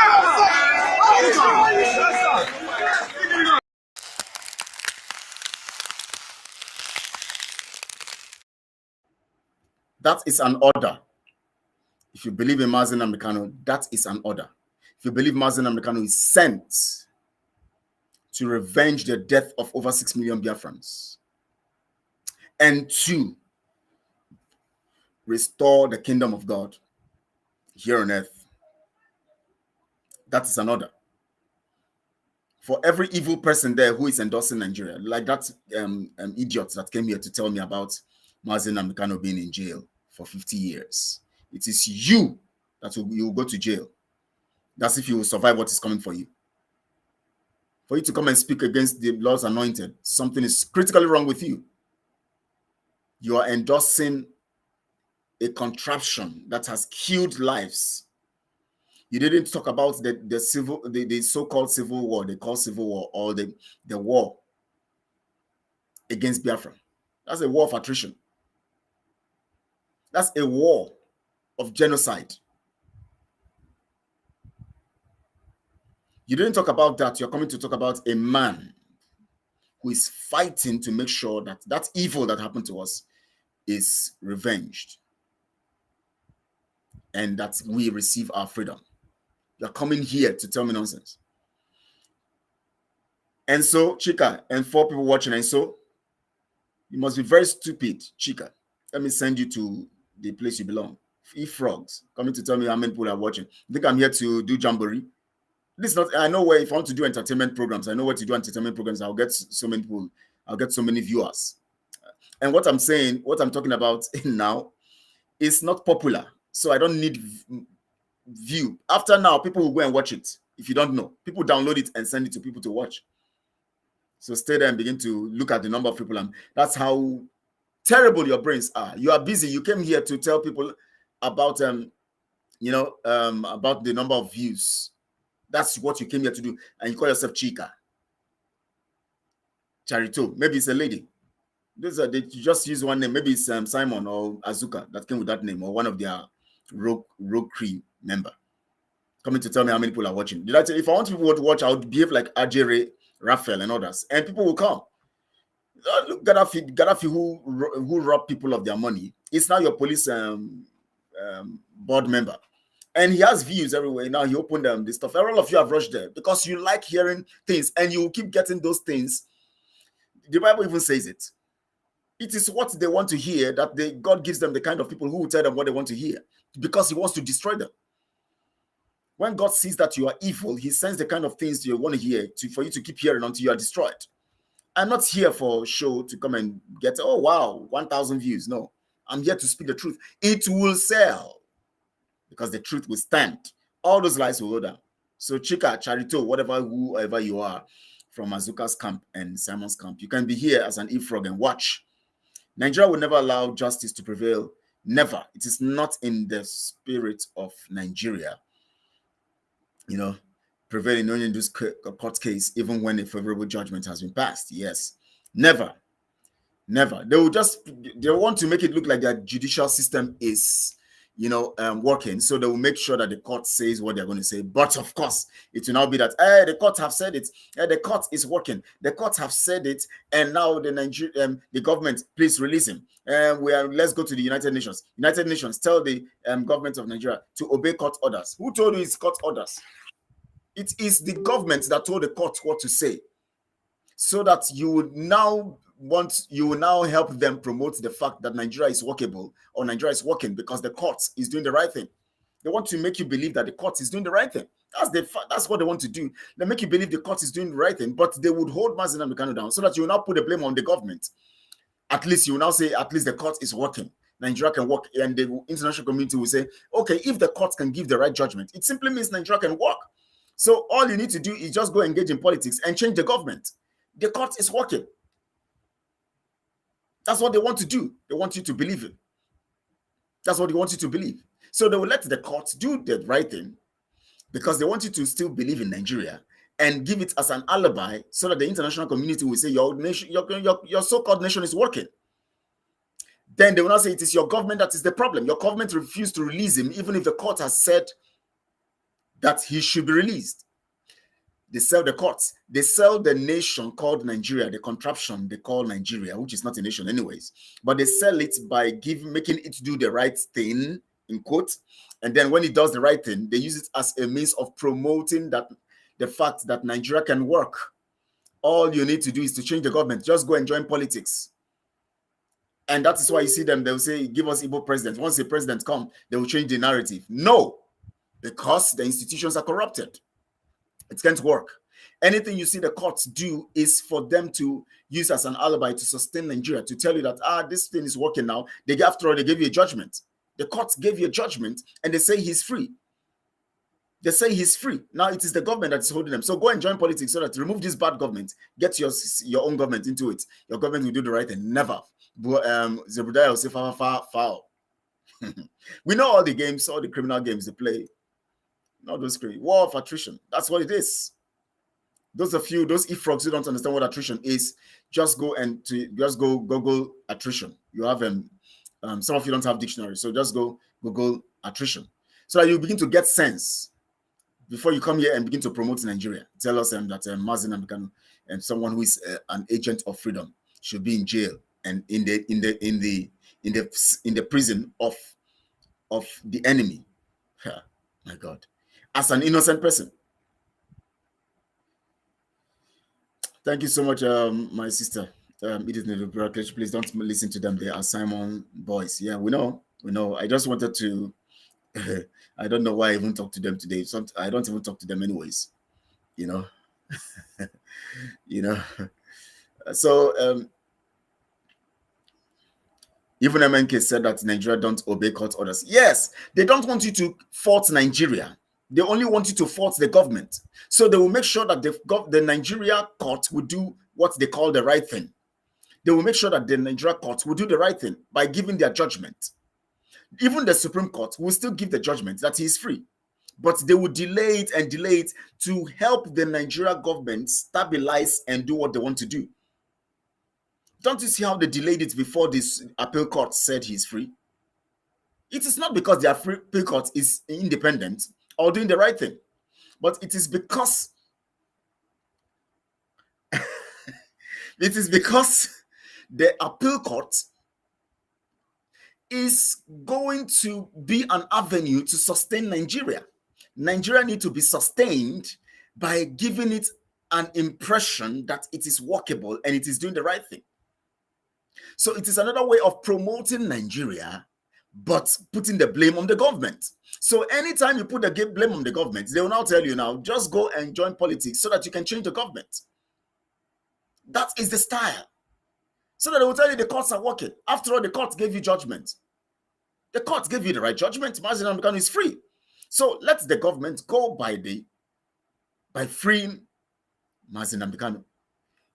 That is an order. If you believe in Mazi Nnamdi Kanu, that is an order. If you believe Mazi Nnamdi Kanu is sent to revenge the death of over 6 million Biafrans and to restore the kingdom of God here on earth, that is an order. For every evil person there who is endorsing Nigeria, like that idiot that came here to tell me about Mazi Nnamdi Kanu being in jail for 50 years, it is you that you will go to jail. That's if you will survive what is coming for you. For you to come and speak against the Lord's anointed, something is critically wrong with you. You are endorsing a contraption that has killed lives. You didn't talk about the so-called civil war, they call civil war, or the war against Biafra. That's a war of attrition. That's a war of genocide. You didn't talk about that. You're coming to talk about a man who is fighting to make sure that that evil that happened to us is revenged and that we receive our freedom. You're coming here to tell me nonsense. And so, Chika, and 4 people watching, and so, you must be very stupid, Chika. Let me send you to the place you belong. Frogs coming to tell me how many people are watching. I think I'm here to do jamboree. This is not, I know where, if I want to do entertainment programs, I know where to do entertainment programs. I'll get so many people, I'll get so many viewers. And what I'm saying, what I'm talking about now is not popular. So I don't need view. After now, people will go and watch it. If you don't know, people download it and send it to people to watch. So stay there and begin to look at the number of people. And that's how terrible your brains are. You are busy. You came here to tell people about, about the number of views. That's what you came here to do. And you call yourself Chika. Charito. Maybe it's a lady. They just use one name. Maybe it's Simon or Azuka that came with that name, or one of their rogue crew member. Coming to tell me how many people are watching. Did I tell you, if I want people to watch, I would behave like Ajere, Raphael, and others, and people will come. Look, Gaddafi who rob people of their money, it's now your police board member, and he has views everywhere. Now he opened this stuff. All of you have rushed there because you like hearing things, and you will keep getting those things. The Bible even says it. It is what they want to hear that God gives them the kind of people who will tell them what they want to hear, because he wants to destroy them. When God sees that you are evil, he sends the kind of things you want to hear for you to keep hearing until you are destroyed. I'm not here for show to come and get, oh, wow, 1,000 views. No, I'm here to speak the truth. It will sell because the truth will stand. All those lies will go down. So Chika, Charito, whoever you are from Azuka's camp and Simon's camp, you can be here as an e-frog and watch. Nigeria will never allow justice to prevail. Never. It is not in the spirit of Nigeria, prevailing only in this court case, even when a favorable judgment has been passed. Yes. Never. They want to make it look like their judicial system is, working. So they will make sure that the court says what they're going to say. But of course, it will now be that, the court have said it. The court is working. The court have said it. And now the government, please release him. Let's go to the United Nations. United Nations, tell the government of Nigeria to obey court orders. Who told you it's court orders? It is the government that told the court what to say, so that you will now help them promote the fact that Nigeria is workable, or Nigeria is working because the court is doing the right thing. They want to make you believe that the court is doing the right thing. That's what they want to do. They make you believe the court is doing the right thing, but they would hold Mazi Nnamdi Kanu down so that you will now put the blame on the government. At least you will now say, at least the court is working. Nigeria can work, and the international community will say, okay, if the court can give the right judgment, it simply means Nigeria can work. So all you need to do is just go engage in politics and change the government. The court is working. That's what they want to do. They want you to believe it. That's what they want you to believe. So they will let the court do the right thing. because they want you to still believe in Nigeria and give it as an alibi so that the international community will say your nation, your so-called nation is working. Then they will not say it is your government that is the problem. Your government refused to release him, even if the court has said that he should be released. They sell the courts. They sell the nation called Nigeria, the contraption they call Nigeria, which is not a nation anyways. But they sell it by making it do the right thing, in quotes. And then when it does the right thing, they use it as a means of promoting the fact that Nigeria can work. All you need to do is to change the government. Just go and join politics. And that is why you see them, they'll say, give us Igbo president. Once the president comes, they will change the narrative. No, because the institutions are corrupted. It can't work. Anything you see the courts do is for them to use as an alibi to sustain Nigeria, to tell you that, this thing is working now. After all, they gave you a judgment. The courts gave you a judgment and they say he's free. They say he's free. Now it is the government that is holding them. So go and join politics so that remove this bad government, get your own government into it. Your government will do the right thing. Never. Zebediah will say foul. We know all the games, all the criminal games they play. Not those crazy. War of attrition. That's what it is. Those e-frogs who don't understand what attrition is, just go Google attrition. You have some of you don't have dictionaries, so just go Google attrition, so that you begin to get sense before you come here and begin to promote Nigeria. Tell us that Mazi Nnamdi Kanu and someone who is an agent of freedom should be in jail and in the prison of the enemy. My God, as an innocent person. Thank you so much, my sister. Edith Nebuchadnezzar. Please don't listen to them. They are Simon boys. Yeah, we know. I just wanted to. I don't know why I even talked to them today. I don't even talk to them anyways. You know. So even MNK said that Nigeria don't obey court orders. Yes, they don't want you to fault Nigeria. They only want you to fault the government. So they will make sure that the Nigeria court will do what they call the right thing. They will make sure that the Nigeria court will do the right thing by giving their judgment. Even the Supreme Court will still give the judgment that he is free. But they will delay it to help the Nigeria government stabilize and do what they want to do. Don't you see how they delayed it before this appeal court said he's free? It is not because the appeal court is independent or doing the right thing, but it is because the appeal court is going to be an avenue to sustain Nigeria. Nigeria needs to be sustained by giving it an impression that it is workable and it is doing the right thing. So it is another way of promoting Nigeria, but putting the blame on the government. So anytime you put the blame on the government, they will now tell you now, just go and join politics so that you can change the government. That is the style. So that they will tell you the courts are working. After all, the court gave you judgment. The court gave you the right judgment. Mazi Nnamdi Kanu is free. So let the government go by freeing Mazi Nnamdi Kanu.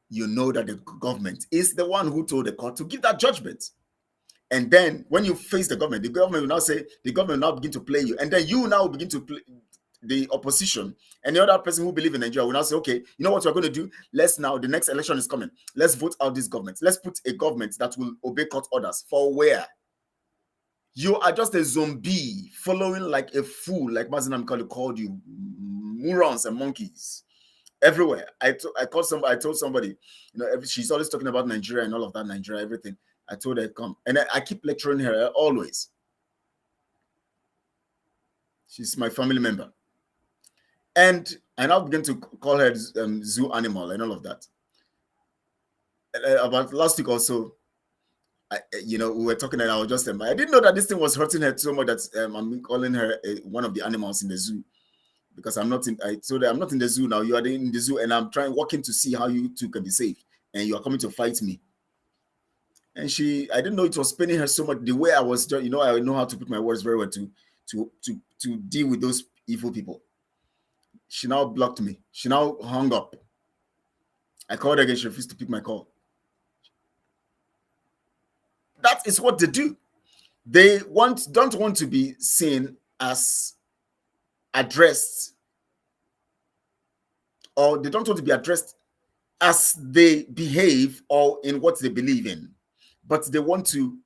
You know that the government is the one who told the court to give that judgment. And then when you face the government will now say, the government will now begin to play you. And then you now begin to play the opposition. And the other person who believes in Nigeria will now say, okay, you know what we're going to do? The next election is coming. Let's vote out this government. Let's put a government that will obey court orders. For where? You are just a zombie following like a fool, like Mazi Nnamdi Kanu called you, morons and monkeys. Everywhere. I told somebody, she's always talking about Nigeria and all of that, Nigeria, everything. I told her, come. And I keep lecturing her always. She's my family member. And I now begin to call her zoo animal and all of that. About last week also, we were talking and I was just, I didn't know that this thing was hurting her so much that I'm calling her one of the animals in the zoo. Because I told her, I'm not in the zoo now. You are in the zoo and I'm working to see how you two can be safe. And you are coming to fight me. And I didn't know it was paining her so much. The way I was, I know how to put my words very well to deal with those evil people. She now blocked me. She now hung up. I called her again. She refused to pick my call. That is what they do. They don't want to be seen as addressed or they don't want to be addressed as they behave or in what they believe in, but they want to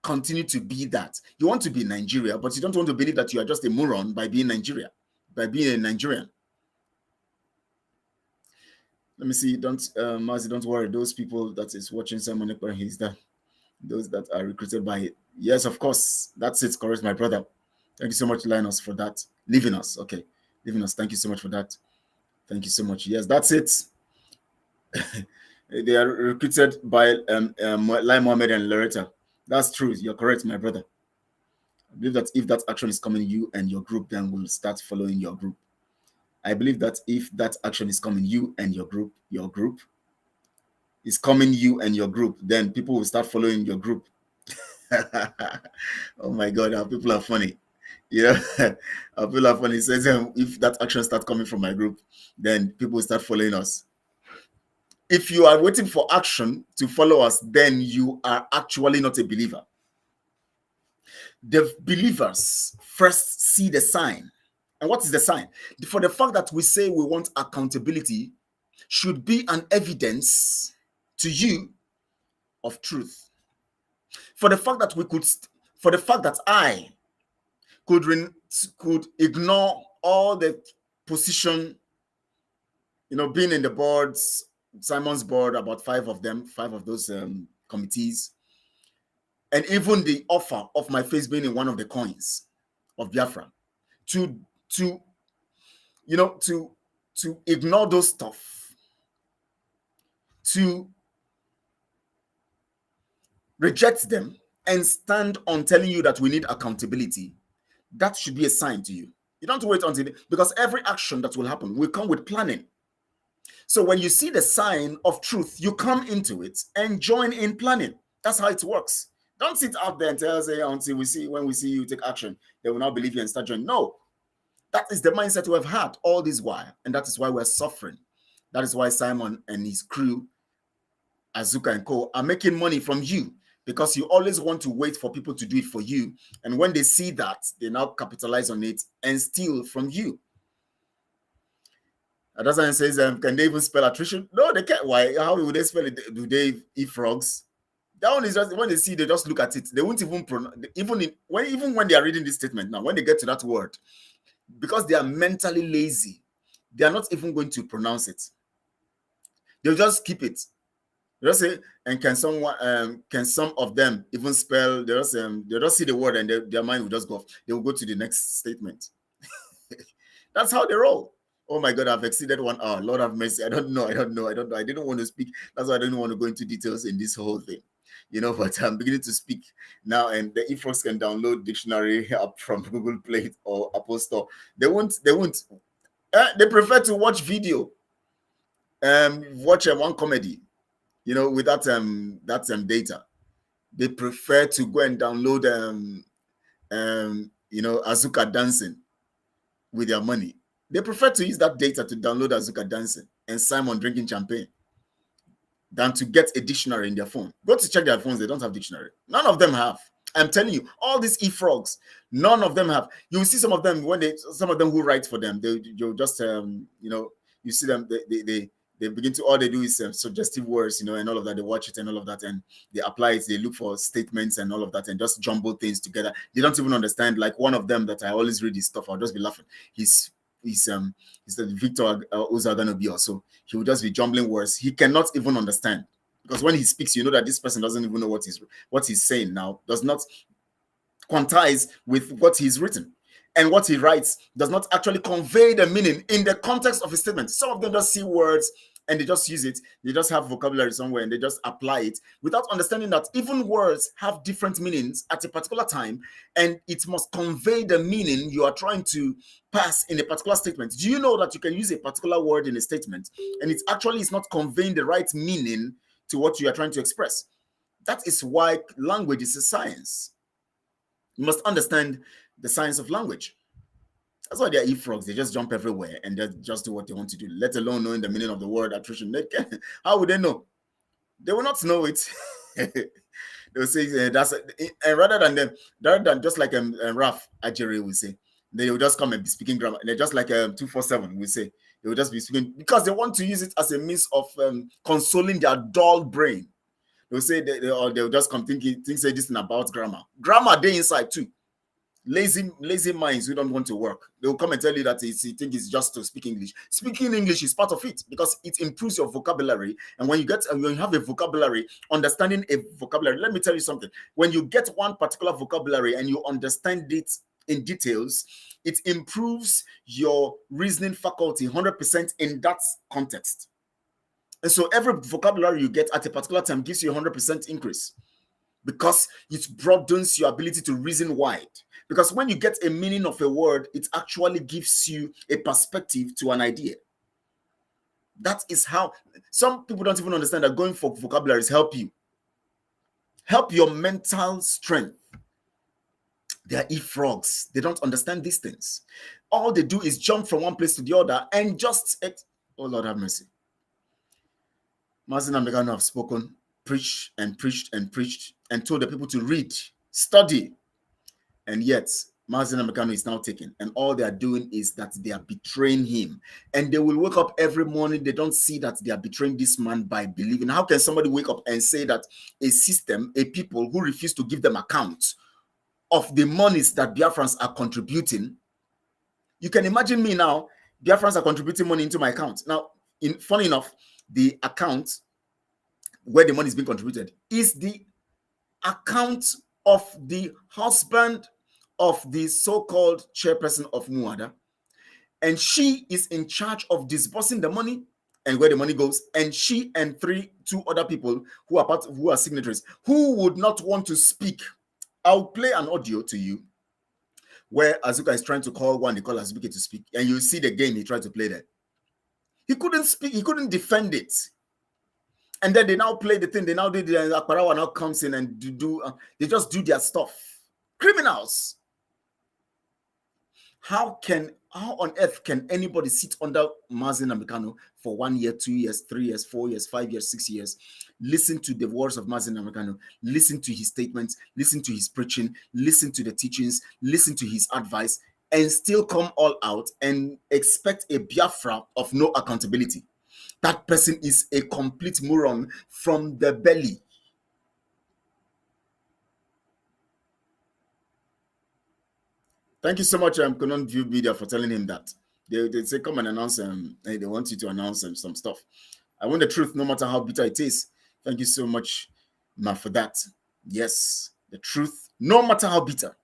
continue to be that. You want to be Nigeria, but you don't want to believe that you are just a moron by being Nigeria, by being a Nigerian. Let me see. Don't Mazi, don't worry. Those people that is watching Simon Ekper, he's that those that are recruited by it. Yes, of course. That's it. Correct, my brother. Thank you so much, Linus, for that. Leaving us. Okay. Leaving us. Thank you so much for that. Thank you so much. Yes, that's it. They are recruited by Lai Mohammed and Loretta. That's true. You're correct, my brother. I believe that if that action is coming you and your group, then we'll start following your group. I believe that if that action is coming you and your group is coming you and your group, then people will start following your group. Oh my God, our people are funny. Yeah, our people are funny. It says if that action starts coming from my group, then people will start following us. If you are waiting for action to follow us, then you are actually not a believer. The believers first see the sign. And what is the sign? For the fact that we say we want accountability should be an evidence to you of truth. For the fact that I could ignore all the position, being in the boards, Simon's board, about 5 of those committees, and even the offer of my face being in one of the coins of Biafra, to ignore those stuff, to reject them and stand on telling you that we need accountability, that should be a sign to you. You don't wait until, because every action that will happen will come with planning. So when you see the sign of truth, you come into it and join in planning. That's how it works. Don't sit out there and tell us until when we see you take action, they will not believe you and start joining. No. That is the mindset we have had all this while, and that is why we're suffering. That is why Simon and his crew, Azuka and co, are making money from you, because you always want to wait for people to do it for you. And when they see that, they now capitalize on it and steal from you. Adasan says, can they even spell attrition? No, they can't. Why? How would they spell it? Do they eat frogs? That one is just, when they see, they just look at it. They won't even pronounce, even when they are reading this statement now, when they get to that word, because they are mentally lazy, they are not even going to pronounce it. They'll just keep it. They'll just say, and can some of them even spell? They'll just see the word and their mind will just go off. They will go to the next statement. That's how they roll. Oh my God, I've exceeded 1 hour. Lord have mercy. I don't know. I didn't want to speak. That's why I didn't want to go into details in this whole thing. But I'm beginning to speak now, and the folks can download dictionary app from Google Play or Apple Store. They won't. They prefer to watch video, watch one comedy, with that data. They prefer to go and download Azuka dancing with their money. They prefer to use that data to download Azuka dancing and Simon drinking champagne than to get a dictionary in their phone. Go to check their phones, they don't have dictionary. None of them have. I'm telling you, all these e-frogs, none of them have. You will see some of them some of them who write for them, they'll just you see them, they begin to, all they do is suggestive words, and all of that. They watch it and all of that, and they apply it. They look for statements and all of that, and just jumble things together. They don't even understand. Like one of them that I always read his stuff, I'll just be laughing. He's the Victor Ozaganobi also. He will just be jumbling words. He cannot even understand, because when he speaks, you know that this person doesn't even know what he's saying now, does not quantize with what he's written. And what he writes does not actually convey the meaning in the context of a statement. Some of them just see words and they just use it. They just have vocabulary somewhere and they just apply it without understanding that even words have different meanings at a particular time, and it must convey the meaning you are trying to pass in a particular statement. Do you know that you can use a particular word in a statement and it actually is not conveying the right meaning to what you are trying to express? That is why language is a science. You must understand the science of language. That's why they are e-frogs. They just jump everywhere and they just do what they want to do, let alone knowing the meaning of the word attrition. How would they know? They will not know it. They will say that's and rather than just like Raf Ajere will say, they will just come and be speaking grammar. They're just like 247 will say. They They will just be speaking because they want to use it as a means of consoling their dull brain. They'll say or they'll just come think say this thing about grammar. Grammar they inside too. Lazy minds who don't want to work. They will come and tell you that you think it's just to speak English. Speaking English is part of it because it improves your vocabulary. And when you have a vocabulary, understanding a vocabulary, let me tell you something. When you get one particular vocabulary and you understand it in details, it improves your reasoning faculty 100% in that context. And so every vocabulary you get at a particular time gives you 100% increase because it broadens your ability to reason wide. Because when you get a meaning of a word, it actually gives you a perspective to an idea. That is how some people don't even understand that going for vocabularies help your mental strength. They are frogs. They don't understand these things. All they do is jump from one place to the other and just, oh Lord have mercy. Mazi and Nnamdi have spoken, preached and preached and preached and told the people to read, study. And yet, Mazi and Nnamdi is now taken. And all they are doing is that they are betraying him. And they will wake up every morning. They don't see that they are betraying this man by believing. How can somebody wake up and say that a system, a people who refuse to give them account of the monies that Biafrans are contributing? You can imagine me now, Biafrans are contributing money into my account. Now, funny enough, the account where the money is being contributed is the account of the husband of the so-called chairperson of Muada, and she is in charge of disbursing the money and where the money goes. And she and two other people who are signatories who would not want to speak. I'll play an audio to you where Azuka is trying to call one, they call Azuka to speak, and you see the game he tried to play there. He couldn't speak, he couldn't defend it. And then they now play the thing, they now do the Akbarawa now comes in and they just do their stuff. Criminals. How on earth can anybody sit under Mazi and Kanu for 1 year, 2 years, 3 years, 4 years, 5 years, 6 years, listen to the words of Mazi and Kanu, listen to his statements, listen to his preaching, listen to the teachings, listen to his advice, and still come all out and expect a Biafra of no accountability? That person is a complete moron from the belly. Thank you so much, Kanu View Media, for telling him that. They say, come and announce they want you to announce some stuff. I want the truth, no matter how bitter it is. Thank you so much, Ma, for that. Yes, the truth, no matter how bitter.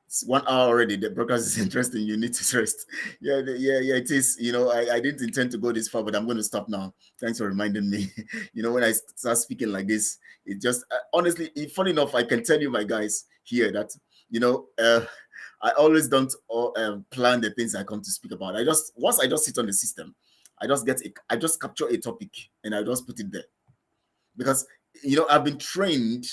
It's 1 hour already. The broadcast is interesting. You need to rest. Yeah, it is. You know, I didn't intend to go this far, but I'm going to stop now. Thanks for reminding me. You know, when I start speaking like this, it just, honestly, funny enough, I can tell you, my guys here, that, you know, I always don't plan the things I come to speak about. Once I just sit on the system, I just capture a topic and I just put it there. Because, you know, I've been trained,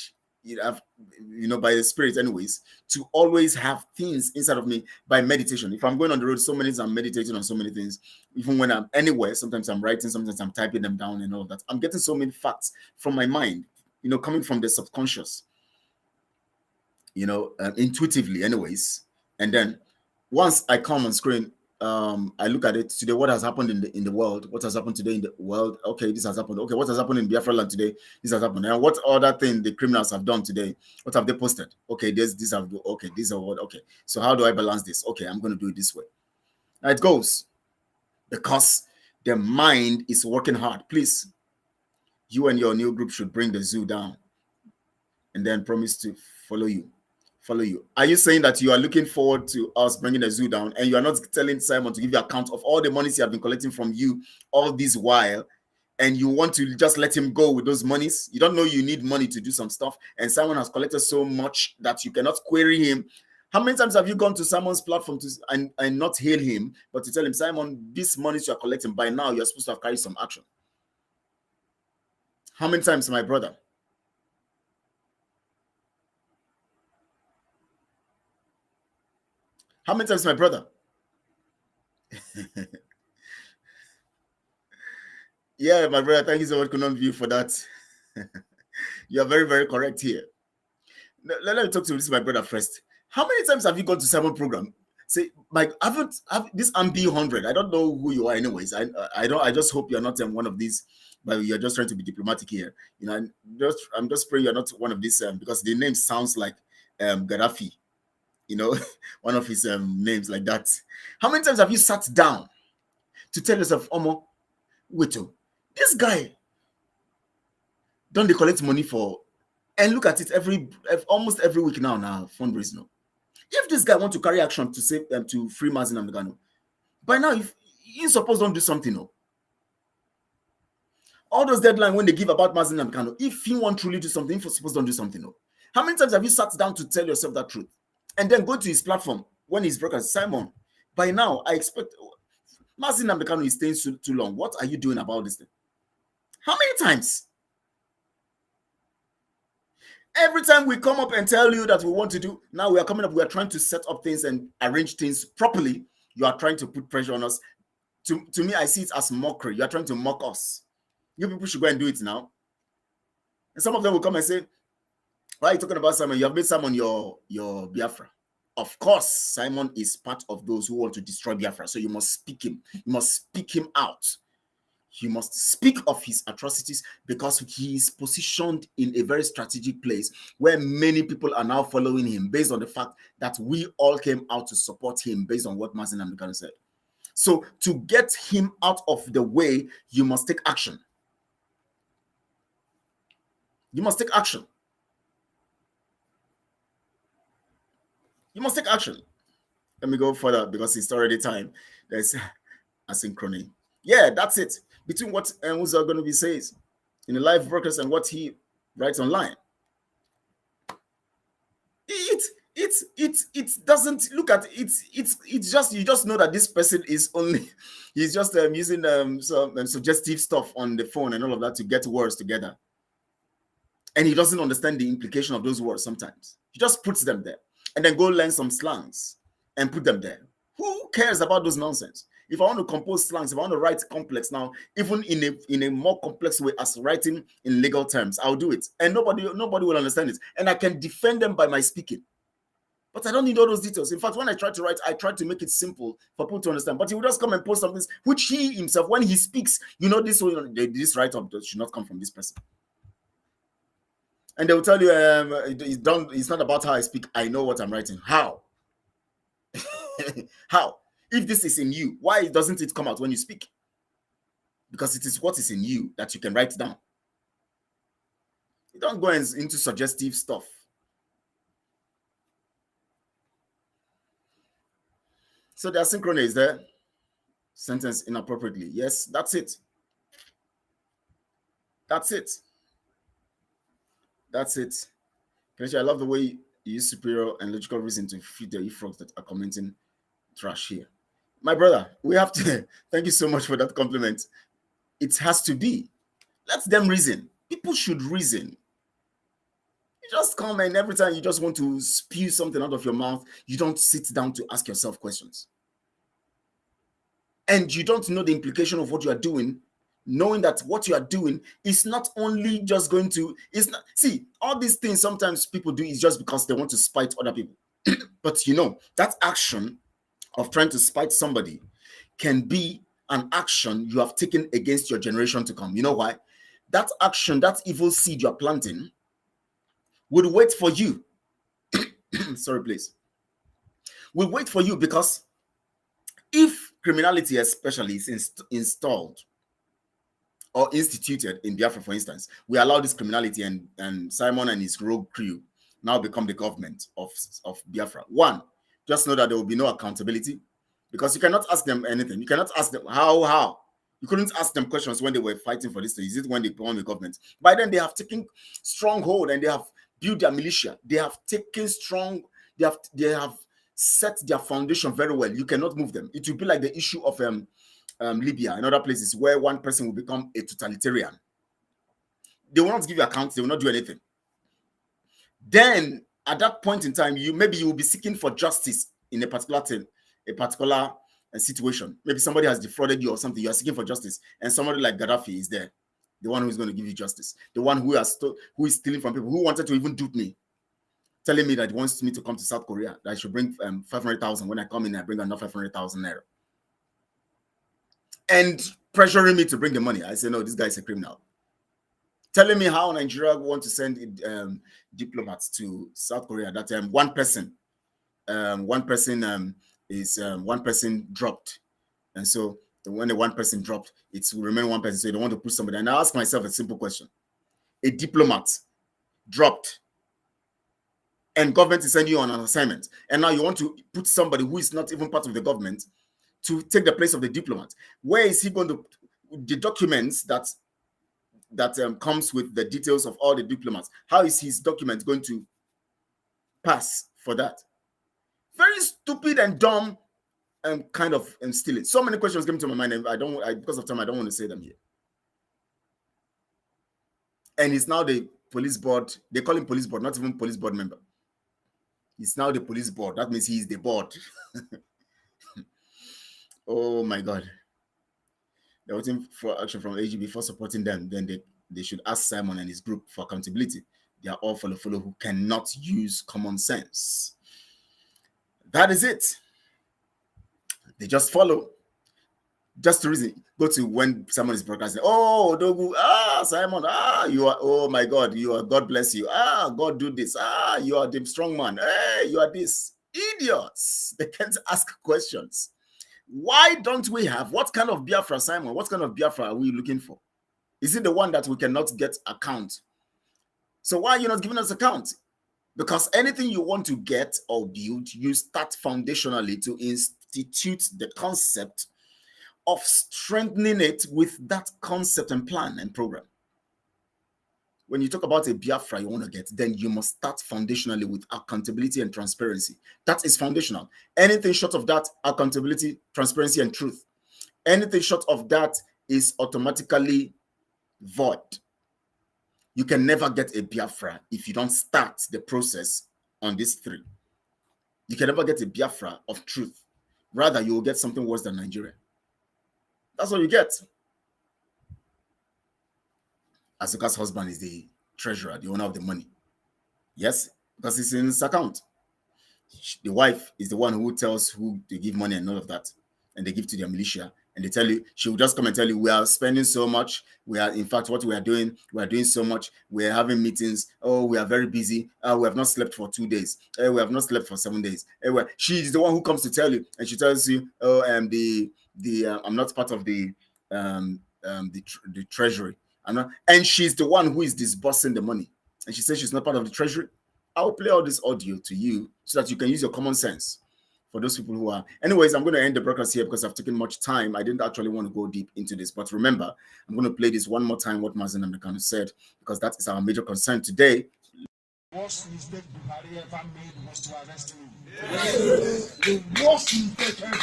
by the Spirit anyways, to always have things inside of me by meditation. If I'm going on the road, so many things I'm meditating on so many things. Even when I'm anywhere, sometimes I'm writing, sometimes I'm typing them down and all of that. I'm getting so many facts from my mind, you know, coming from the subconscious, you know, intuitively anyways. And then once I come on screen, I look at it today, what has happened in the world, what has happened today in the world. Okay, this has happened. Okay, what has happened in Biafra land today? This has happened. And what other thing the criminals have done today? What have they posted? Okay, these have, okay, these are what, okay. So how do I balance this? Okay, I'm going to do it this way. Now it goes. Because the mind is working hard. Please, you and your new group should bring the zoo down and then promise to follow you. Are you saying that you are looking forward to us bringing the zoo down and you are not telling Simon to give you account of all the monies he has been collecting from you all this while, and you want to just let him go with those monies? You don't know you need money to do some stuff, and Simon has collected so much that you cannot query him. How many times have you gone to Simon's platform and not hail him, but to tell him, Simon, this money you are collecting, by now you're supposed to have carried some action? How many times, my brother? How many times, my brother? Yeah, my brother, thank you so much, Kanu View, for that. You are very, very correct here. Let me talk to this, my brother, first. How many times have you gone to Simon program? Say, Mike, have this MB 100. I don't know who you are, anyways. I don't. I just hope you're not one of these. But you're just trying to be diplomatic here. You know, I'm just praying you're not one of these because the name sounds like Gaddafi. You know, one of his names like that. How many times have you sat down to tell yourself, Omo, wait, this guy don't they collect money for? And look at it almost every week now fundraising. If this guy want to carry action to save them to free Mazi Nnamdi, by now if you suppose don't do something, no. All those deadlines when they give about Mazi Nnamdi, if you want truly do something, you suppose don't do something, no. How many times have you sat down to tell yourself that truth, and then go to his platform when he's broadcast, Simon? By now, I expect Mazi Nnamdi is staying too long. What are you doing about this thing? How many times? Every time we come up and tell you that we want to do, now we are coming up, we are trying to set up things and arrange things properly. You are trying to put pressure on us. To me, I see it as mockery. You are trying to mock us. You people should go and do it now. And some of them will come and say, why are you talking about Simon? You have made Simon your Biafra. Of course, Simon is part of those who want to destroy Biafra. So you must speak him. You must speak him out. You must speak of his atrocities because he is positioned in a very strategic place where many people are now following him based on the fact that we all came out to support him based on what Mazi Nnamdi said. So to get him out of the way, you must take action. You must take action. You must take action. Let me go further because it's already time. There's asynchrony. Yeah, that's it. Between what Uzo going to be says in the live broadcast and what he writes online. It doesn't look at it. It's just you just know that this person is only he's just using some suggestive stuff on the phone and all of that to get words together. And he doesn't understand the implication of those words sometimes. He just puts them there and then go learn some slangs and put them there. Who cares about those nonsense? If I want to compose slangs, if I want to write complex now, even in a more complex way as writing in legal terms, I'll do it. And nobody will understand it. And I can defend them by my speaking. But I don't need all those details. In fact, when I try to write, I try to make it simple for people to understand. But he will just come and post something which he himself, when he speaks, this write-up should not come from this person. And they will tell you, it's not about how I speak. I know what I'm writing. How? How? If this is in you, why doesn't it come out when you speak? Because it is what is in you that you can write down. You don't go into suggestive stuff. So the asynchrony is there. Sentence inappropriately. Yes, that's it. That's it. That's it. I love the way you use superior and logical reason to feed the frogs that are commenting trash here. My brother, we have to thank you so much for that compliment. It has to be. Let them reason. People should reason. You just come and every time you just want to spew something out of your mouth, you don't sit down to ask yourself questions. And you don't know the implication of what you are doing, knowing that what you are doing is not only just going to, see, all these things sometimes people do is just because they want to spite other people. But that action of trying to spite somebody can be an action you have taken against your generation to come. You know why? That action, that evil seed you're planting, would wait for you. Sorry, please. Will wait for you because if criminality especially is installed or instituted in Biafra, for instance, we allow this criminality and Simon and his rogue crew now become the government of Biafra. One, just know that there will be no accountability because you cannot ask them anything. You cannot ask them how. You couldn't ask them questions when they were fighting for this thing. Is it when they become the government? By then, they have taken stronghold and they have built their militia. They have taken strong, they have set their foundation very well. You cannot move them. It will be like the issue of Libya and other places where one person will become a totalitarian. They will not give you accounts. They will not do anything. Then at that point in time, you will be seeking for justice in a particular thing, a particular situation. Maybe somebody has defrauded you or something. You are seeking for justice, and somebody like Gaddafi is there, the one who is going to give you justice, the one who is stealing from people, who wanted to even dupe me. telling me that he wants me to come to South Korea, that I should bring 500,000. When I come in, I bring another 500,000 naira. And pressuring me to bring the money. I say, no, this guy is a criminal. Telling me how Nigeria want to send diplomats to South Korea, that one person dropped. And so when the one person dropped, it will remain one person. So they don't want to put somebody. And I ask myself a simple question. A diplomat dropped, and government is sending you on an assignment, and now you want to put somebody who is not even part of the government to take the place of the diplomat. Where is he going to, the documents that comes with the details of all the diplomats, how is his document going to pass for that? Very stupid and dumb kind of stealing. So many questions came to my mind, and because of time, I don't want to say them here. And he's now the police board. They call him police board, not even police board member. He's now the police board. That means he is the board. Oh my God. They're waiting for action from AG before supporting them. Then they should ask Simon and his group for accountability. They are all follow who cannot use common sense. That is it. They just follow. Just to reason. Go to when someone is broadcasting. Oh, Dogu, Simon, you are, oh my God, you are, God bless you. God do this. You are the strong man. Hey, you are this. Idiots. They can't ask questions. Why don't we have, what kind of Biafra, Simon? What kind of Biafra are we looking for? Is it the one that we cannot get account? So why are you not giving us account? Because anything you want to get or build, you start foundationally to institute the concept of strengthening it with that concept and plan and program. When you talk about a Biafra you want to get, then you must start foundationally with accountability and transparency. That is foundational. Anything short of that, accountability, transparency, and truth. Anything short of that is automatically void. You can never get a Biafra if you don't start the process on these three. You can never get a Biafra of truth. Rather, you will get something worse than Nigeria. That's what you get. Asuka's husband is the treasurer, the owner of the money. Yes, because it's in his account. The wife is the one who tells who they give money and all of that. And they give to their militia. And they tell you, she will just come and tell you, we are spending so much. We are, in fact, what we are doing so much. We are having meetings. Oh, we are very busy. We have not slept for 2 days. We have not slept for 7 days. She is the one who comes to tell you. And she tells you, oh, I'm not part of the treasury. And she's the one who is disbursing the money. And she says she's not part of the treasury. I'll play all this audio to you so that you can use your common sense for those people who are. Anyways, I'm going to end the broadcast here because I've taken much time. I didn't actually want to go deep into this. But remember, I'm going to play this one more time, what Mazi and Kanu said, because that is our major concern today. The worst mistake Buhari ever made was to arrest him. Yes. The worst mistake ever.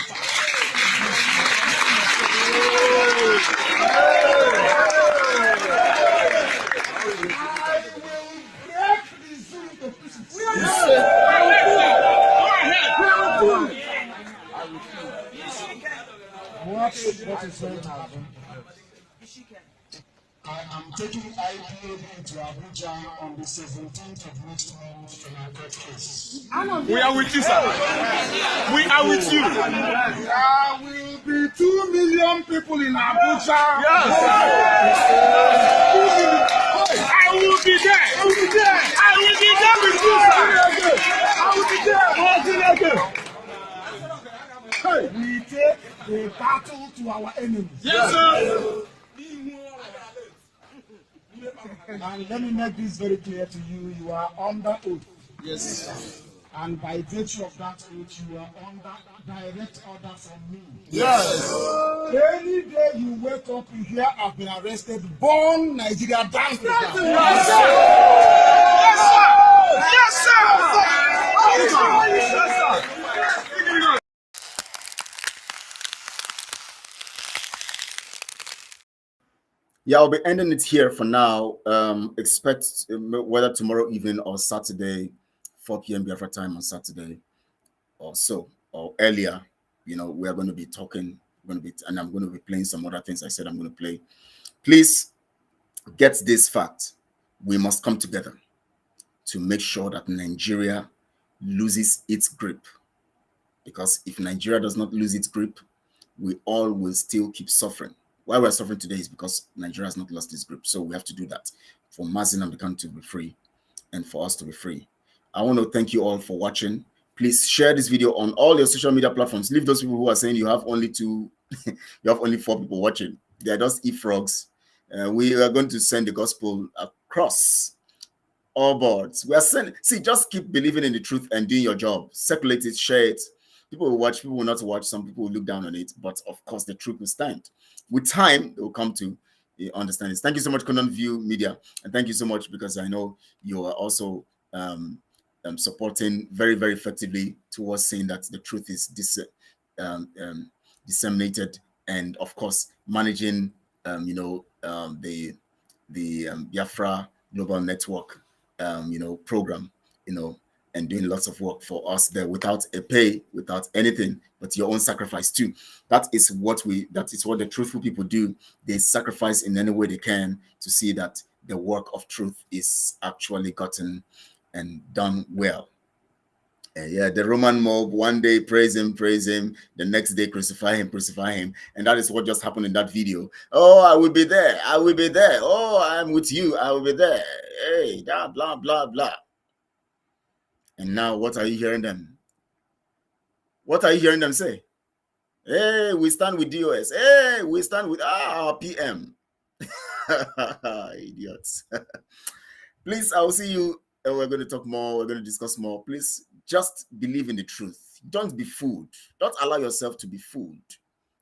What is going to happen? I am taking IPAB to Abuja on the 17th of next month in our court case. We are with you, sir. We are with you. There will be 2 million people in Abuja. Yes. I will be there. I will be there. I will be there with you, sir. I will be there. We take the battle to our enemies. Yes, sir. And let me make this very clear to you. You are under oath. Yes. And by virtue of that oath, you are under direct order from me. Yes. Any day you wake up, you hear I've been arrested, burn Nigeria down to the ground. Yes, sir. Yes, sir. Yes, sir. Yes, sir. Yeah, I'll be ending it here for now. Expect whether tomorrow evening or Saturday, 4 p.m. Biafra time on Saturday or so, or earlier, we are going to be talking, and I'm going to be playing some other things I said I'm going to play. Please get this fact. We must come together. to make sure that Nigeria loses its grip. Because if Nigeria does not lose its grip, we all will still keep suffering. Why we're suffering today is because Nigeria has not lost its grip. So we have to do that for Mazi and the country to be free and for us to be free. I want to thank you all for watching. Please share this video on all your social media platforms. Leave those people who are saying you have only you have only 4 people watching. They are just e-frogs. We are going to send the gospel across all boards. We are sending. See, just keep believing in the truth and doing your job. Circulate it, share it. People will watch, people will not watch. Some people will look down on it, but of course, the truth will stand. With time, they will come to understand this. Thank you so much, Kanu View Media, and thank you so much because I know you are also supporting very, very effectively towards saying that the truth is disseminated, and of course, managing the BIAFRA Global Network program, and doing lots of work for us there without a pay, without anything, but your own sacrifice too. That is what the truthful people do. They sacrifice in any way they can to see that the work of truth is actually gotten and done well. Yeah, the Roman mob one day praise him, the next day crucify him, and that is what just happened in that video. Oh, I will be there, I will be there. Oh, I'm with you, I will be there. Hey, blah blah blah blah. And now, what are you hearing them? What are you hearing them say? Hey, we stand with DOS. Hey, we stand with our PM. Idiots. Please, I will see you. We're going to talk more. We're going to discuss more. Please, just believe in the truth. Don't be fooled. Don't allow yourself to be fooled.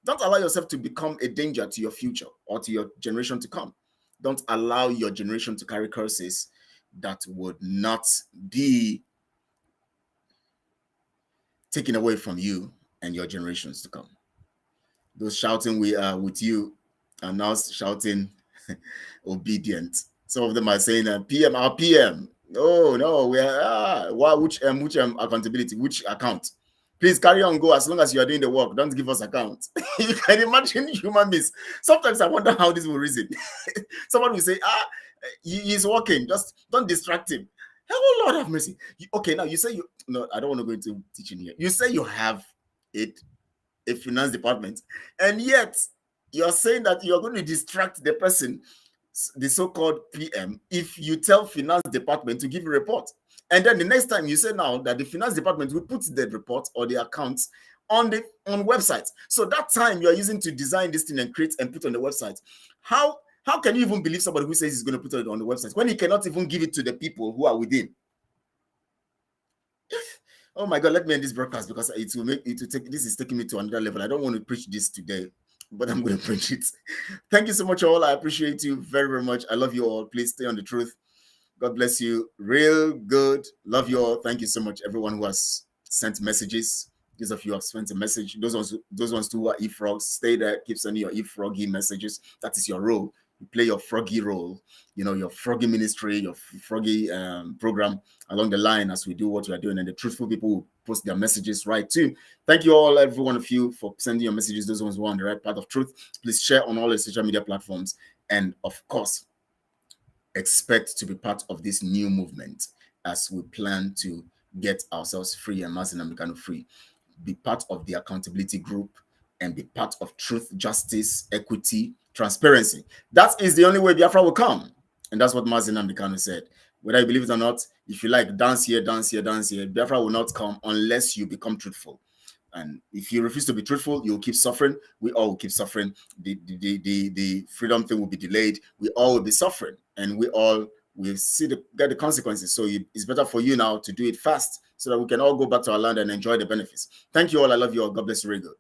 Don't allow yourself to become a danger to your future or to your generation to come. Don't allow your generation to carry curses that would not be taken away from you and your generations to come. Those shouting, "We are with you," are now shouting, "obedient." Some of them are saying, "PM, our PM." Oh no, we are. Which accountability? Which account? Please carry on, go as long as you are doing the work. Don't give us account. You can imagine human beings. Sometimes I wonder how this will reason. Someone will say, he's working. Just don't distract him. Oh Lord have mercy. Okay, now you say you. No, I don't want to go into teaching here. You say you have a finance department, and yet you're saying that you're going to distract the person, the so-called PM, if you tell finance department to give a report. And then the next time you say now that the finance department will put the report or the accounts on websites. So that time you are using to design this thing and create and put on the website. How can you even believe somebody who says he's going to put it on the website when he cannot even give it to the people who are within? Oh my God, let me end this broadcast because this is taking me to another level. I don't want to preach this today, but I'm going to preach it. Thank you so much, all. I appreciate you very, very much. I love you all. Please stay on the truth. God bless you. Real good. Love you all. Thank you so much, everyone who has sent messages. Those of you who have sent a message. Those ones who are e-frogs, stay there. Keep sending your e-froggy messages. That is your role. You play your froggy role, your froggy ministry, your froggy program along the line as we do what we are doing. And the truthful people will post their messages right too. Thank you all, every one of you, for sending your messages. Those ones who are on the right path of truth. Please share on all the social media platforms. And of course, expect to be part of this new movement as we plan to get ourselves free and Mazi Nnamdi Kanu free. Be part of the accountability group and be part of truth, justice, equity, transparency. That is the only way Biafra will come. And that's what Mazi Nnamdi Kanu said. Whether you believe it or not, if you like dance here, dance here, dance here, Biafra will not come unless you become truthful. And if you refuse to be truthful, you'll keep suffering. We all will keep suffering. The freedom thing will be delayed. We all will be suffering. And we all will get the consequences. So it's better for you now to do it fast so that we can all go back to our land and enjoy the benefits. Thank you all. I love you all. God bless you. Very good.